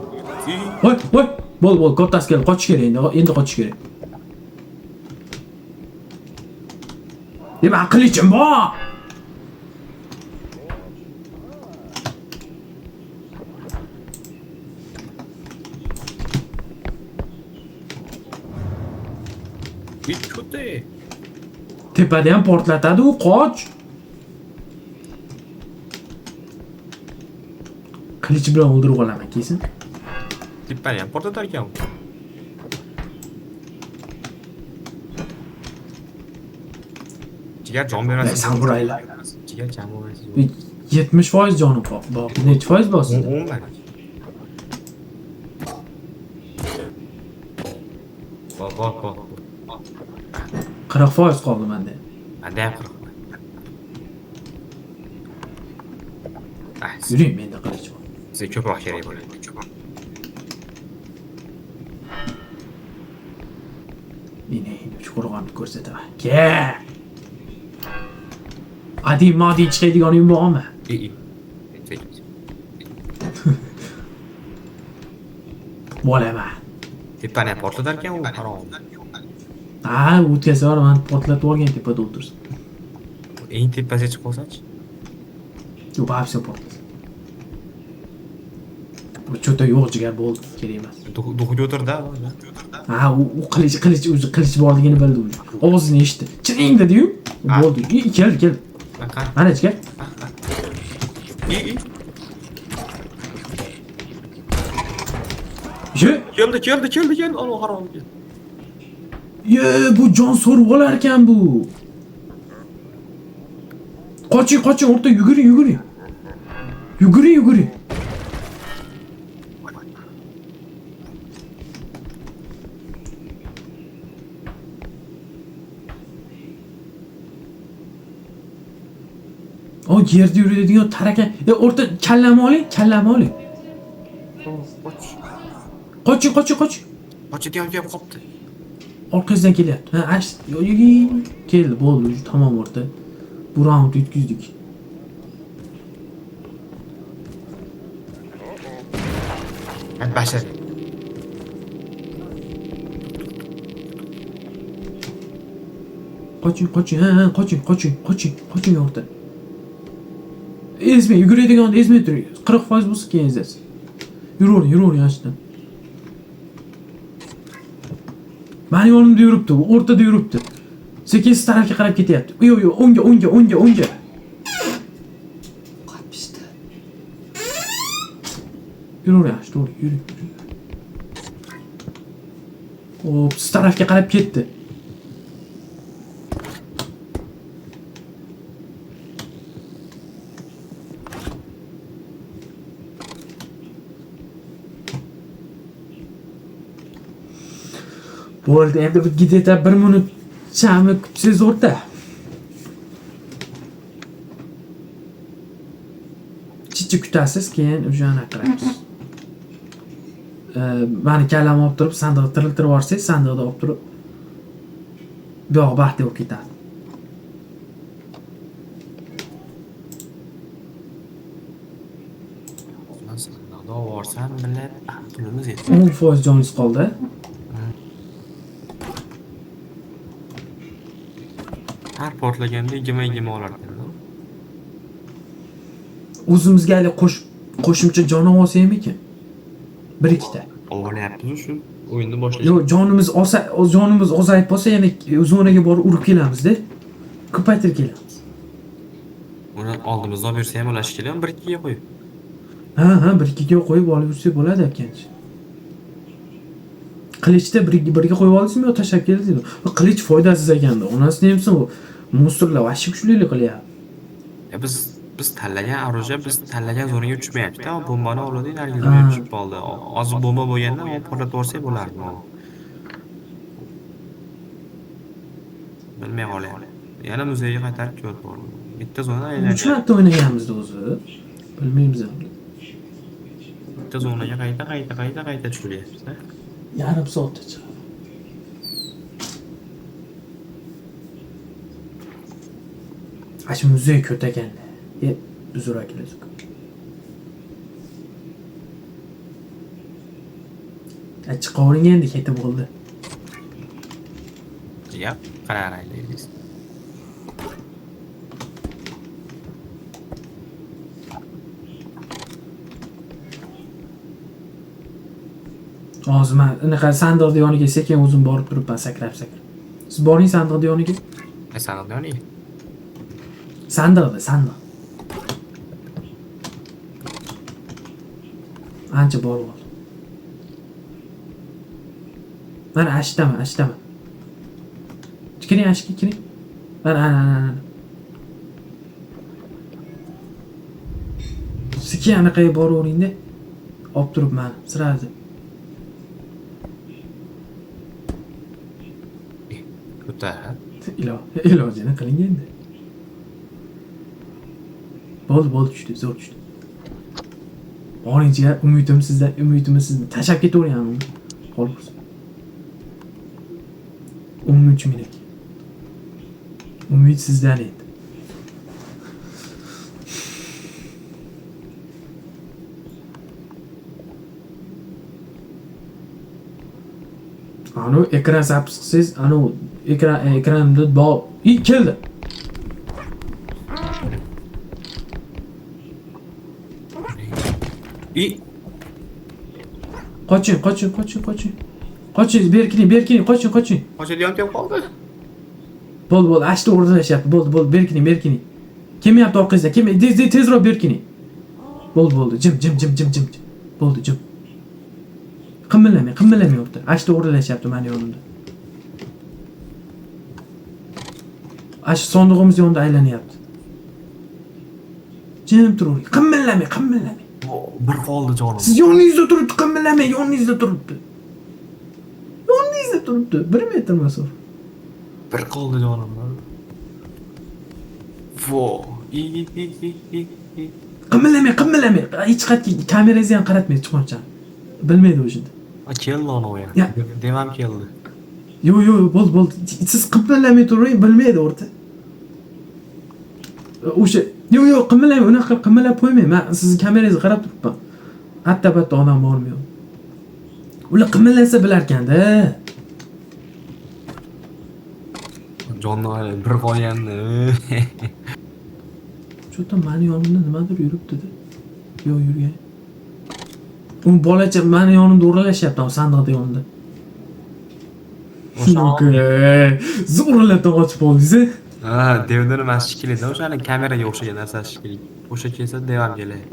Voy, voy. Bo'l, kattasi keldi. Qochish kerak endi. Endi qochish kerak. Nima qilichim bor? Bitta. Tepada ham portlatadi u, qoch. Qilich bilan o'ldirib olaman kesin. Tippani ham portatar ekan. Jigar jon berasiz. Samuraylar. Jigar jon berasiz. 70% jonim bor. Boqi necha foiz bor sizda? 10 bor. Bak. 40% qoldi menda. Menda ham 40. Yuring, menda qilich bor. Sizga ko'proq kerak bo'ladi. Meni chuqurg'onni ko'rsataman. Ke! Adi chiqadiganing bormi? Bo'laman. Tepani ham portlatar ekan u harom. Ha, o'tkazar, men portlatib olgan tepada o'tirsin. Eng tepasiga chiqib qolsa-chi? Yo'q, babsi portlas. Bu cho'ta yo'q jigar bo'ldi, kerak emas. Duxga o'tirdi-da. Ha, u qilich borligini bildi u. Ovozini eshitdi. Chiring dedi-yu. Bo'ldi. Kel. Mana jigar. Keldi. Ana harom. Bu jon so'rib olar ekan bu. Qoching, o'rta yuguring. Yuguring. O yerda yuradigan taraka. O'rta kallamni oling. Qoching. Qochadigan gap qopti. Orqasidan kelyapti. Ha, keldi, bo'ldi, tamom o'rta. Bu raund yutkizdik. Bashar. Qoching o'rta. Ezmang, yuguradigan ezmay turing. 40% bo'lsa keyin ezasiz. Yuravering ashdan. Mani yonimda yuribdi, o'rtada yuribdi. Sekin siz tarafga qarab ketyapti. Yo'q, o'ngga. Qatpishdi. Yuravering, yuring. Hop, siz tarafga qarab ketdi. Bo'ldi, endi bu gideta 1 minut chami kutsangiz o'rta. Chichi kutasiz, keyin o'shani qilamiz. Mani kallamni olib turib, sandiqqa tiriltirib yuborsangiz, sandiqda olib turib bu yoq baxtli bo'lib ketadi. Sandiqda olsam bilib, pulimiz yetdi. 10% joningiz qoldi. Har portlaganda igima olar ekan. O'zimizga hali qo'shimcha jon olsam ekan. 1-2 ta. Olyapmiz shu o'yinni boshlash. Yo'q, jonimiz ozayib qolsa, yana zonaga borib urib kelamiz-da. Ko'paytirib kelamiz. Uni oldimizda olib bersa ham bo'lashi kerak, 1-2 ga qo'yib. Ha, 1-2 ga qo'yib olib yursak bo'ladi ekanchi. Qilichda birga qo'yib oldingizmi yo tashlab keldingizmi? Qilich foydasiz ekanda. Onasi nemsin u? Musorlar vashi kuchlilik qilyapti. Biz tanlagan orужие, biz tanlagan zonaga tushmayapti-da. Bombani oladi, narigi zonaga tushib qoldi. Hozir bomba bo'lganda u portlatib yuborsak bo'lardi. Bilmay qolyapti. Yana muzeyga qaytarib ko'rib bordim. Bitta zona aylangan. 3 marta o'ynaganmiz o'zi. Bilmaymiz ham. Bitta zonaga qayta tushiryapti-da. Yarim soatda chiqadi. Ash muzey ko'taganda. Uzr kelajak. Chiqavering endi ketib bo'ldi. Yap, qaraylik. Hozir men anaqa sandiqning yoniga sekin o'zim borib turibman sakrab. Siz boring sandiqning yoniga. Sandiqni oling. Sandiq. Ancha borib ol. Mana ashtaman. Kiring ashki, kiring. Mana. Sekin anaqaga boravering-da. Olib turibman, sirasi. Ko'tar. Ilojini qiling endi. Bo'ldi, tushdi, zo'r tushdi. Boringchi, umidimiz sizdan. Tashab ketavering uni. Qolib. 13 minut. Umid sizdan edi. Anu ekran zapis qilsangiz, ekranimda bor. Keldi. Qoching. Qoching, berkining, qoching. Qochadigan ham qoldi. Bo'ldi, ashta o'rdalashyapti. Bo'ldi, berkining. Kelmayapti orqangizdan. Tezroq berkining. Bo'ldi, jim. Bo'ldi, jim. Qimillamay o'rta. Ashta o'rdalashyapti meni yonimda. Ash sondig'imiz yonida aylanyapti. Jim turing. Qimillamay. Bir qoldi jonim. Siz yoningizda turibdi, qimillamay, yoningizda turibdi. 1 metr masofa. Bir qoldi jonim. Vo. Qimillamay. Hech qayerga kamerangizni ham qaratmay chiqmoqchiman. Bilmaydi o'shida. Keldi ona o'yin. Demam keldi. Yo'q, bo'ldi. Siz qimillamay turing, bilmaydi o'rta. O'sha yo'q, qimillamay, unaqa qimillab qo'ymang. Men sizni kamerangizni qarab turibman. Hatta odam bormi yo'q. Ular qimillasa bilarkan-da. Jonlar bir qolgandi. Cho'ta meni yonimda nimadir yuribdi-da. Yo'q, yurgan. U bolacha meni yonimda o'ralashyapti, sandiqning yonida. Zo'rlab qochib qoldingiz-a? Ha, devdan emas shekilli. O'shani kameraga o'xshagan narsa shekilli. O'sha kelsa devam keladi.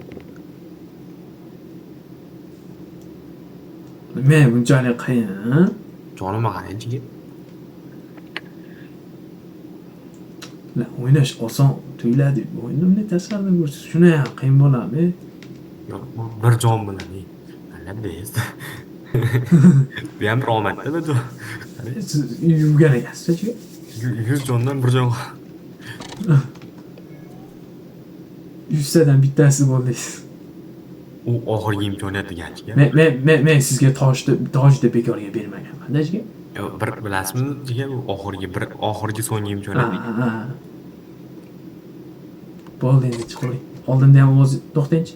Men bunchalik qiyin. Jonimga qaraychi. La o'ynash oson tuyuladi. O'yinimni tasavvur ko'rsiz, shuni ham qiyin bo'ladimi? Yo'q, bir jon bilan. Albatta. Bu ham romatda bu. Siz yurgan ekansiz-chi? 100 jondan bir jon. 100 tadan bittasi bo'ldingiz. U oxirgi imkoniyat deganchiga. Men sizga tojni bekorga bermaganman-da, jiga. Yo'q, bir bilasizmi, jiga bu oxirgi so'nggi imkoniyat. Bo'ldi, endi chiqaring. Oldinda ham ovoz to'xtangchi.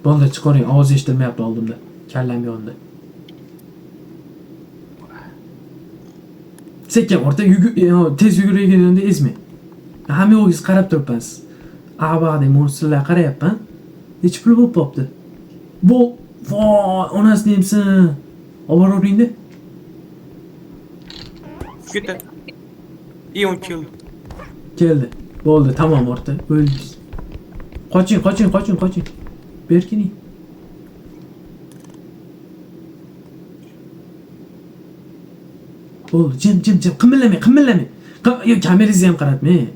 Bo'ldi, chiqaring. Ovoz eshitilmayapti oldimda. Kallam yonida. Sekin o'rta tez yugurayotganda ezmang. Hamma yo'g'ingiz qarab turibsiz. Avvalda monstrlar qarayapman. Nechta pul bo'lib qopti. Voy, onasi nemsin? Oboravering-da. Ketdi. Ion Keldi. Bo'ldi, tamom o'rta. O'ldingiz. Qoching. Berkining. Bo'ldi, jim. Qimillamay. Yo, kamerangizni ham qaratmang.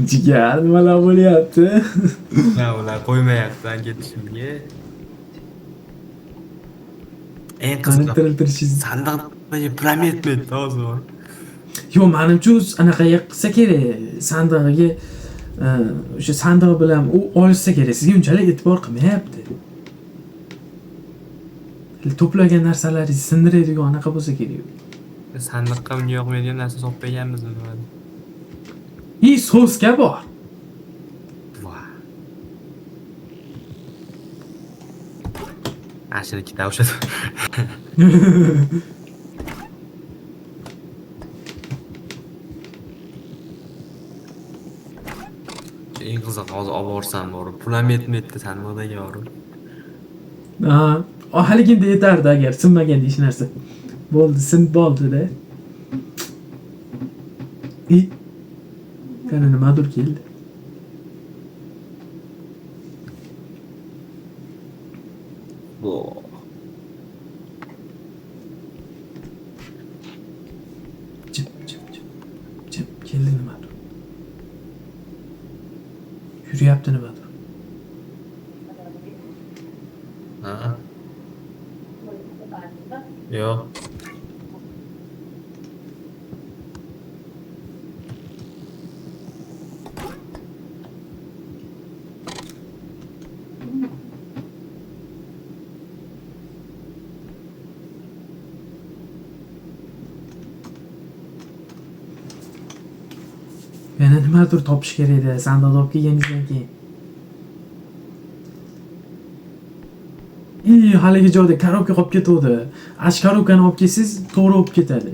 Jigar, nimalar bo'lyapti? Ha, ular qo'ymayapti ketishimga. Eng Qantirtirishingiz. sandiqdagi pyramidni hozir. Yo, menimcha anaqa qilsa kerak. Sandig'iga o'sha sandiq bilan u olsa kerak. Sizga unchalik e'tibor qilmayapti. To'plagan narsalaringizni sindiradigan anaqa bo'lsa kerak. Sandiqqa bunga yoqmaydigan narsa solib qo'yganmiz nima? So'sga bor. Voh. Ashirikda o'sha. Eng qiziq hozir olib borsam borib, pulam yetmaydi sandiqdagi borib. Ha, haligida yetardi agar sinmaganda hech narsa. Bo'ldi, sinib bo'ldi-da. Qani nimadir keldi. Bu Jim keldi nimadir. Yurayapti nimadir. ha. Yo'q. Yana nimadir topish kerak edi. Sandiqni olib kelganingizdan keyin. Haligi joyda korobka qolib ketuvdi. Ash korobkani olib kelsangiz, to'g'ri olib ketadi.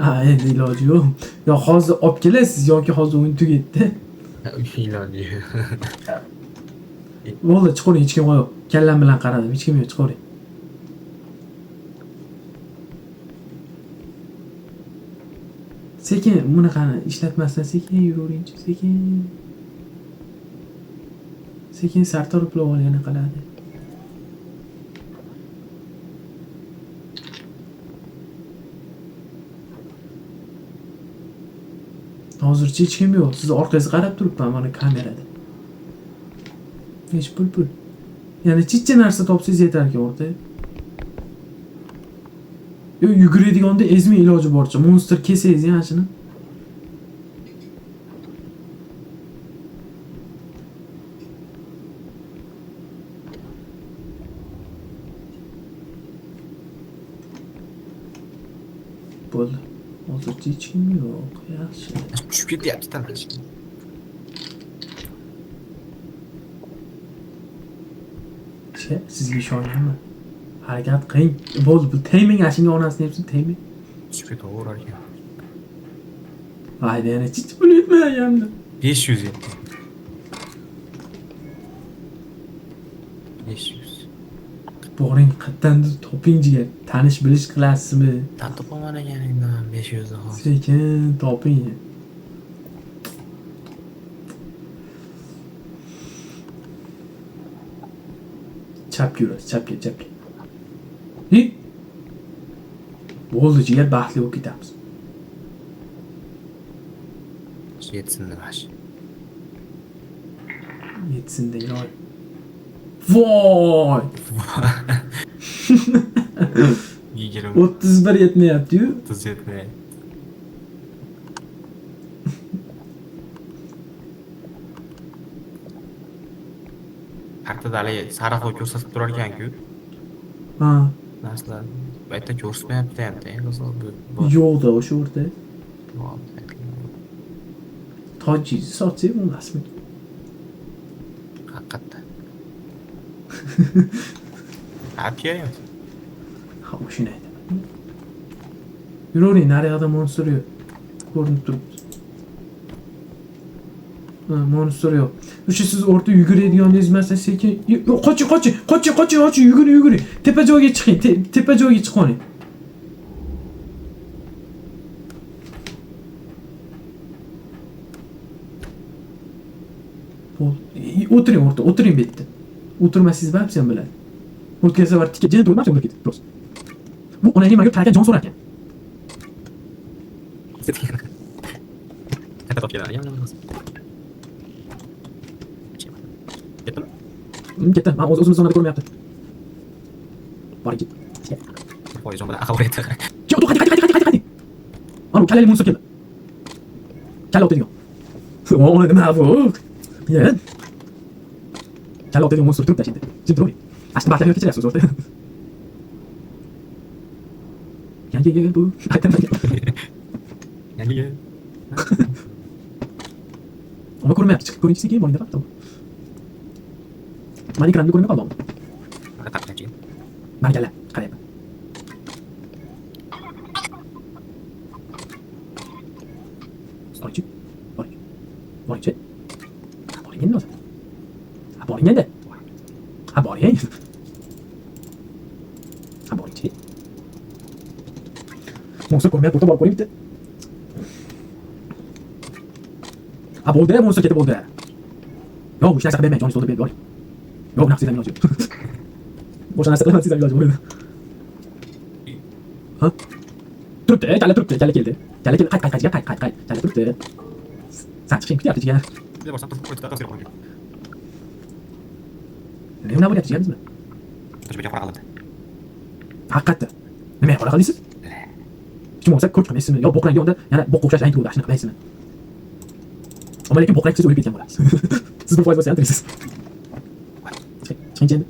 Ha, endi iloji yo'q. Yo hozir olib kelasiz yoki hozir o'yin tugatdi. Iloji yo'q. Bo'ldi, chiqaring, hech kim yo'q. Kallam bilan qaradim, hech kim yo'q, chiqaring. Sekin, bunaqani ishlatmasdan sekin yuraveringchi, sekin. Sekin sartor uplab olgani qiladi. Hozircha hech kim yo'q. Siz orqangizga qarab turibman mana kamerada. Hech pul. Yana chicha narsa topsangiz yetarki o'rta. Yuguradiganda ezmi iloji boricha monster kesangiz yana shuni. Bo'ldi. Hozircha hech kim yo'q. Yaxshi. Tushib ketyapti tanash. Sizga ishonaman. Harakat qiling. Bo'ldi, bu timing ashinga onasini hepsi timing. Tushib ketaverar ekan. Haydi yana hech pul yetmagandi. 500 yetdi. 500. Boring qayerdandir toping jigar. Tanish bilish qilasizmi? Topaman ekaningdan 500 ni hozir. Sekin toping. Chapga yurasiz, chapga. Bo'ldi jigar, baxtli bo'lib ketamiz. Yetsin nimash. Yetsin deylar. Voy! 20 31 yetmayapti-yu. 30 yetmayapti. Kartada hali sariq qo'y ko'rsatib turar ekan-ku. Ha, Narsalar bu yerda ko'rsatmayapti ham-da, bu. yo'qda o'sha o'rta. Tojingizni sotsak bo'lmasmi? Haqiqatda. Apiyam. Ha, o'shini aytaman. Yuravering, naryoqda monster yo'q. Ko'rinib turibdi. Ha, monster yo'q. O'sha siz o'rta yuguradiganingiz emasdan sekin. Yo'q, qoching, yuguring. Tepa joyga chiqing, tepa joyga chiqing. O'tiring o'rta, o'tiring bu yerda. O'tirmasangiz baribir ham biladi. O'tgan safar tikka jin to'lmabsiz o'lib ketdi, prosta. Bu onangga mag'lub qilgan jon so'rar ekan. Katta top keladi, yana nima Ketdim. Ketdi. Men o'zimiz zonada ko'rmayapti. Boring ket. Qo'yjon bilan aql o'raydi. Yo'q, qayting. Ana kalali monster keldi. Kalla o'tadigan. Ona nima bu? Ya. kalla otadigan monster turibdi endi. Jim turib. Ashni barchaga kechiryapsiz o'rta. Yangi bu. Aytaman. Yangi. Ama ko'rinmayapti. Chiqib ko'ringchi keyin bo'lingda qapti. Mani ekranimda ko'rinmay qoldi. Mana taqlachi. Margala, qarayapman. Boringchi. Boringchi. Boring endi o'zi. Ha boring endi. Ha boring. Ha boringchi. Monster ko'rmayapti, o'rta borib ko'ring bitta. Ha bo'ldi, monster ketib bo'ldi. Yo'q, hech narsa qilmayman, joningizni to'ldirib boring. Yo'q, naqs sizdan iloji yo'q. Boshqa narsa qilaman, sizdan iloji bo'lmaydi. Ha? Turibdi, kalla turibdi, kalla keldi. Kalla keldi, qayt, kalla turibdi. Sen chiqing, kutyapti jigar. Bir boshdan turib qo'yib tasir qo'ygan. Nima bo'lyapti jigar bizmi? Tajribaga qora qildi. Haqiqatda. Nima qora qildingiz? Hech bo'lmasa ko'p chiqmaysizmi? Yo bo'qrang yonda yana bo'q o'xshash aytib o'rashni qilmaysizmi? Ammo lekin bo'qrang siz o'lib ketgan bo'lasiz. Siz bir foiz bo'lsa ham tirisiz. Chiqing endi.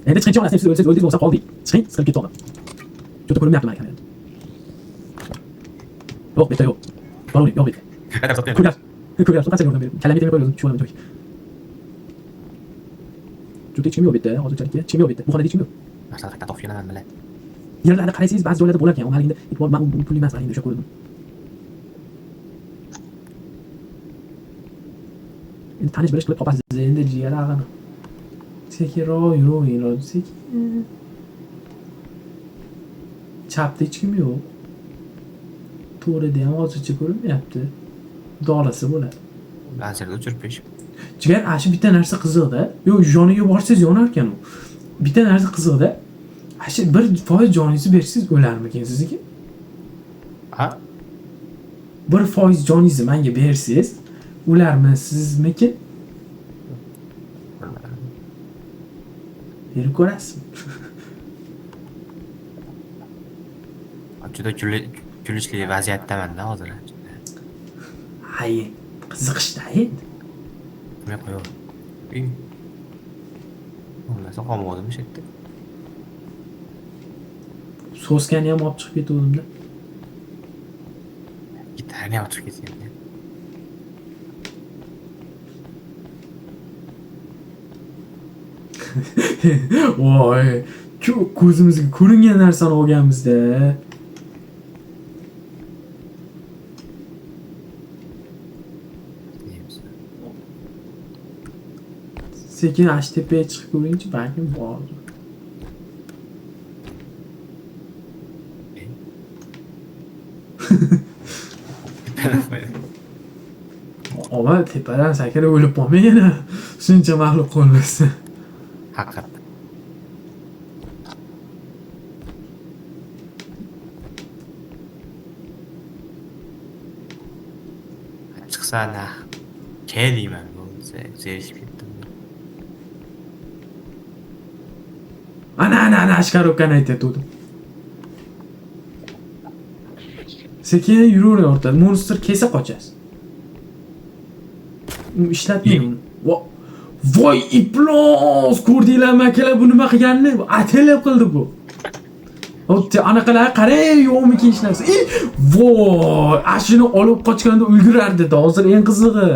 Endi chiqing, onasiz siz o'ldingiz bo'lsa qoldik. Chiqing, siqilib ketdi odam. Juda ko'rinmayapti mana kamera. Yo'q, bitta yo'q. Boring, yo'q bitta. Ko'ryapsiz, qancha yordam berib. Kallamga temir qo'ydim, shu o'laman joy. Juda ichim yo'q bitta, hozirchalik. Ichim yo'q bitta. Bu xonada ichim yo'q. Narsa qayta topganan bilan. Yerlarda qaraysiz, ba'zi joylarda bo'lar ekan. Ularga e'tibor men pul emas, endi o'sha ko'rdim. Endi tanish bilish qilib topasiz endi jigar ag'ini. Sekinroq yuring, sekin. Chapda hech kim yo'q. To'g'rida ham hozircha ko'rinmayapti. Dolasi bo'ladi. Lazerda o'chirib qo'yish. Jigar, shu bitta narsa qiziqda. Yo'q, joniga borsangiz yonar ekan u. Bitta narsa qiziqda. Shu 1% joningizni bersangiz o'larmikin sizniki? Ha? 1% joningizni menga bersangiz, o'larmisizmikin? Berib ko'rasizmi? Juda kulishli vaziyatdaman-da hozir. Hay, qiziqishda endi. Nima qo'yaman? Bo'lmasa qolmadim shu yerda. Soskani ham olib chiqib ketdim-da. Gitarani olib chiqib ketgan. Voy, ko'zimizga ko'ringan narsani olganmiz-da. Sekin HTP'ye chiqib ko'ringchi, balkim bor. Ama tepadan sakrab o'lib qolmang yana. Shuncha mag'lub qolmasdan. Haqiqat. Chiqsa nah. Ke deyman, bo'lsa, sevishib ketdim. Ana, ashkarobkani aytyapti. Sekin yuravering o'rta. Monster kelsa qochasiz. Ishlatmang uni. Voy, iplos! Ko'rdinglarmi akalar, bu nima qilganini? Atalab qildi bu. O'tdi, anaqalar qarang, yo'qmikin hech narsa. Voy, ashini olib qochganda ulgurardi-da. Hozir eng qizig'i.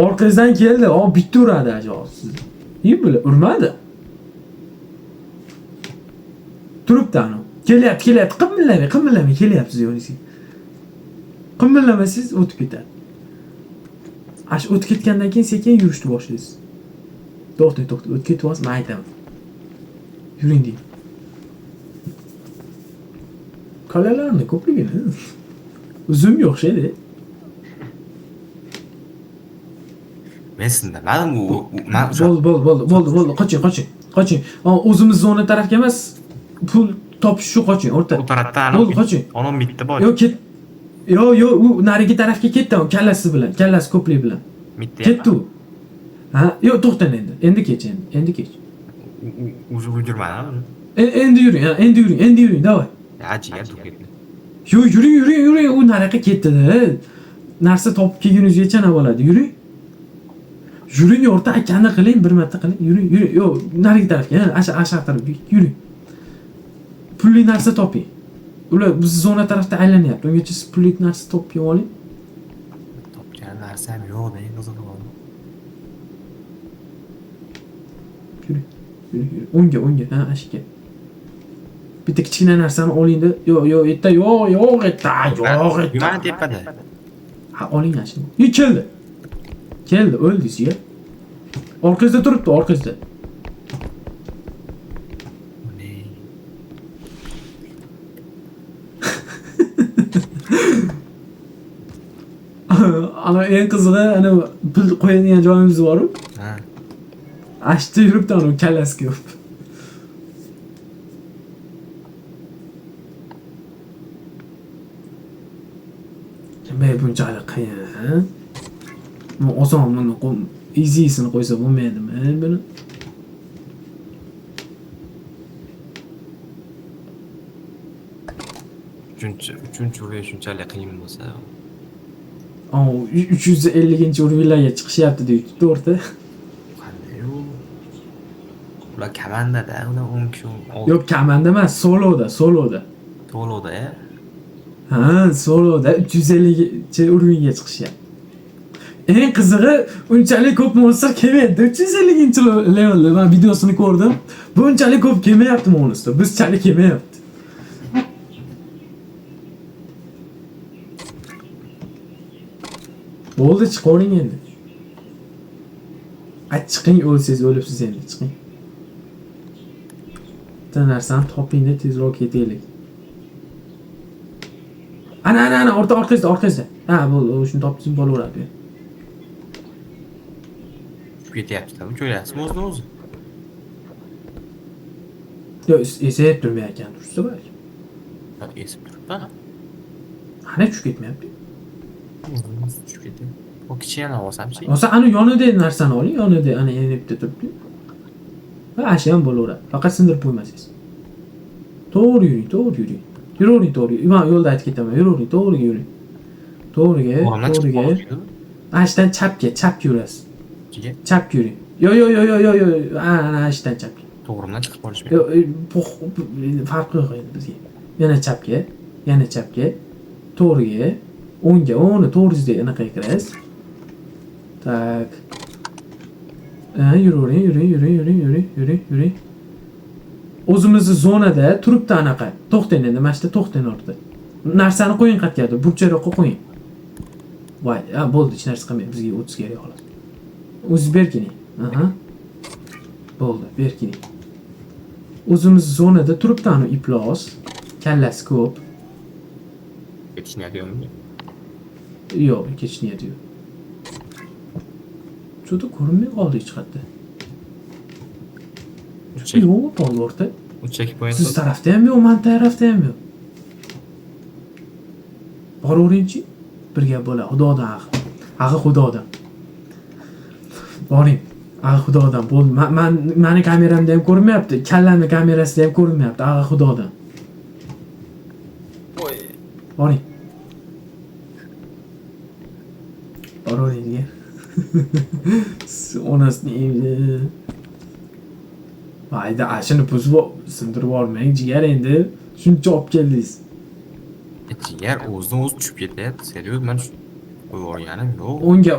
Orqangizdan keldi, bitta uradi ajoyib. Bular urmadi. Turibdi ana. Kelyapti. Qimillamay kelyapsiz yo'lingizga. Qimillamasiz o'tib ketadi. O'tib ketgandan keyin sekin yurishni boshlaysiz. To'xtang, o'tib ketyapsiz, men aytaman. Yuring deng. Kalalarni ko'pligini. Uzum yo'q shedi. Men sindirmadim u. Bo'ldi. Qoching. O'zimiz zona tarafga emas, pul topish shu qoching, o'rta. U tarafdan bo'ldi, qoching. Onun bitta bor. Yo'q, u narigi tarafga ketdi, kallasi ko'plik bilan. Ketdi u. Ha, yo'q, to'xtang endi. Endi kech. O'zi o'ldirmadi. Endi yuring, davay. Ajiga ketdi. Yo'q, yuring, u nariga ketdi-da. Narsa topib kelguningizgacha nima bo'ladi? Yuring. Yuring o'rta akani qiling, bir marta qiling. Yuring. Yo'q, narigi tarafga, aşağı tarafga yuring. Pulli narsa toping. Ular biz zona tarafda aylanyapti. Ungacha siz pulli narsa topib oling. Topgan narsam yo'q, ey qiziq. Yuring. O'ngga, ha, ashika. Bitta kichkina narsani oling-da. Yo'q, yerda yo'q, yerda. Nimani tepada? Ha, oling ashini. Keldi, o'ldingiz ya. Orqangizda turibdi, orqangizda. Ana eng qizig'i, ana pul qo'yadigan joyimiz bor-ku. Ha. Ashta yuribdi ana kallasi ko'p. Nima bunchalik qiyin, ha? Bu oson buni easy'sini qo'ysa bo'lmaydimi buni? Uchinchi o'yin shunchalik qiyin bo'lsa. 350-o'rinlarga chiqishyapti deydi, to'g'ri? Qanday u? Ular komandada, ular 10 kishi. Yo'q, komanda emas, soloda. To'lovda, Ha, soloda 350-o'ringa chiqishyapti. Eng qizig'i, unchalik ko'p monster kelmaydi. 350-levelda men videosini ko'rdim. Bunchalik ko'p kelmayapti monster. Bizchalik kelmayapti. Bo'ldi, chiqavering endi. Chiqing, o'lsangiz o'libsiz endi, chiqing. Bitta narsani toping-da, tezroq ketaylik. Ana, orqangizda. Ha, bo'ldi, shuni topdingiz bo'laveradi. Ketyapti-da, ko'ryapsizmi o'zini-o'zi? Yo'q, esayib turmayotgan tursa balki. Esib turibdi. Ana tushib ketmayapti. Tushib ketdi. O kichkina olsam-chi? Olsa ana yonidagi narsani oling, yonida ana yana bitta turibdi. Va ashi ham bo'laveradi. Faqat sindirib qo'ymasangiz. To'g'ri yuring. Yuravering to'g'ri. Men yo'lda aytib ketaman. Yuravering, to'g'riga yuring. To'g'riga. Ashdan chapga yurasiz. Chapga yuring. Yo'q. Ana ashdan chapga. To'g'rimdan chiqib qolishmaydi. Yo'q, farqi yo'q endi bizga. Yana chapga. To'g'riga. O'ngga, to'g'risida anaqa kirasiz. Tak. Yuring. O'zimizni zonada turibdi anaqa. To'xtang endi, mana shunda to'xtang orada. Narsani qo'ying qatgadi, burchakroqqa qo'ying. Voy, bo'ldi, hech narsa qilmaydi, bizga 30 kerak xolos. O'zingiz berkining. Aha. Bo'ldi, berkining. O'zimiz zonada turibdi ana iplos, kallasi ko'p. Ketishmayaptimi? Yo'q, ketishmayapti. Cho'ta ko'rinmay qoldi hech qayerda. Yo'q, bo'ldi o'rta. Uchaki point. Siz tarafda ham yo'q, men tarafda ham yo'q. Boraveringchi, birga bo'la, xudodan xudodan. Boring. Xudodan bo'ldi. Meni kameramda ham ko'rinmayapti, kallamni kamerasida ham ko'rinmayapti. Xudodan. Voy. Boring. Boraveringlar. Onasini Mayda, ashini buzib sindirib olmang, jigar endi. Shuncha olib keldingiz. Jigar o'zidan-o'zi tushib ketyapti. Seriyoz, men qo'yib olganim yo'q. O'ngga.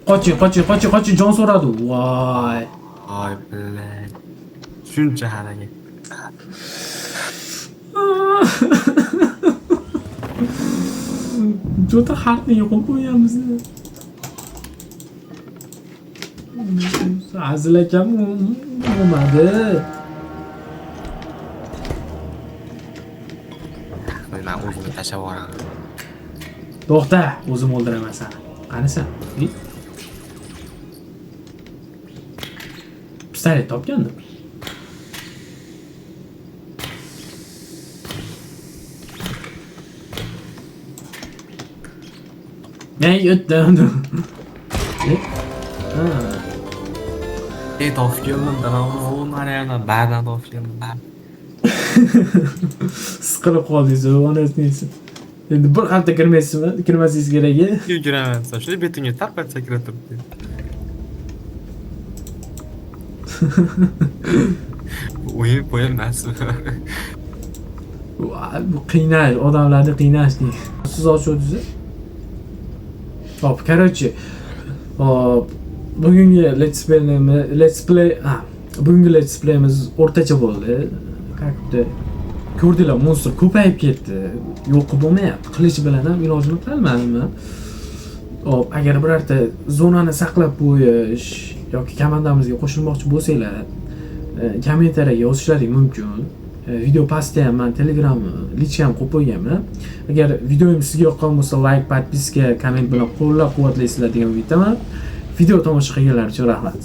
Qoching, jon so'radi. Voy. Ay billahi. Shuncha harakat. Jo'ta xalqni yo'qib qo'yamizni. Azil akam bo'lmadi. Men o'zimni tashlab yuboraman. To'xta, o'zim o'ldiraman seni. Qanisan? Pistolet topgandim. Ne yutdim. Topib keldim, mana yana ba'dan topib keldim. Siqilib qoldingiz, onasini. Endi bir hafta kirmaysizmi? Kirmasingiz kerak. Yuguraman desam, shunday betingga tarqatsa kira turibdi. O'yin emasmi? Bu qiynash, odamlarni qiynash deydi. Siz ochuvdingiz? Hop, короче, hop, bugungi bugungi let's play'imiz o'rtacha bo'ldi. Как-то ko'rdinglar, monster ko'payib ketdi. Yo'q bo'lmayapti. Qilich bilan ham ilojini qilmadim. Hop, agar birorta zonani saqlab qo'yish yoki komandamizga qo'shilmoqchi bo'lsanglar, kommentariyaga yozishlaring mumkin. Video pastda ham men Telegram lichkam qo'yib qo'yganman. Agar videoim sizga yoqqan bo'lsa, like, podpiska, komment bilan qo'llab-quvvatlaysizlar degan umiddaman. Video tomosha qilganlar uchun rahmat.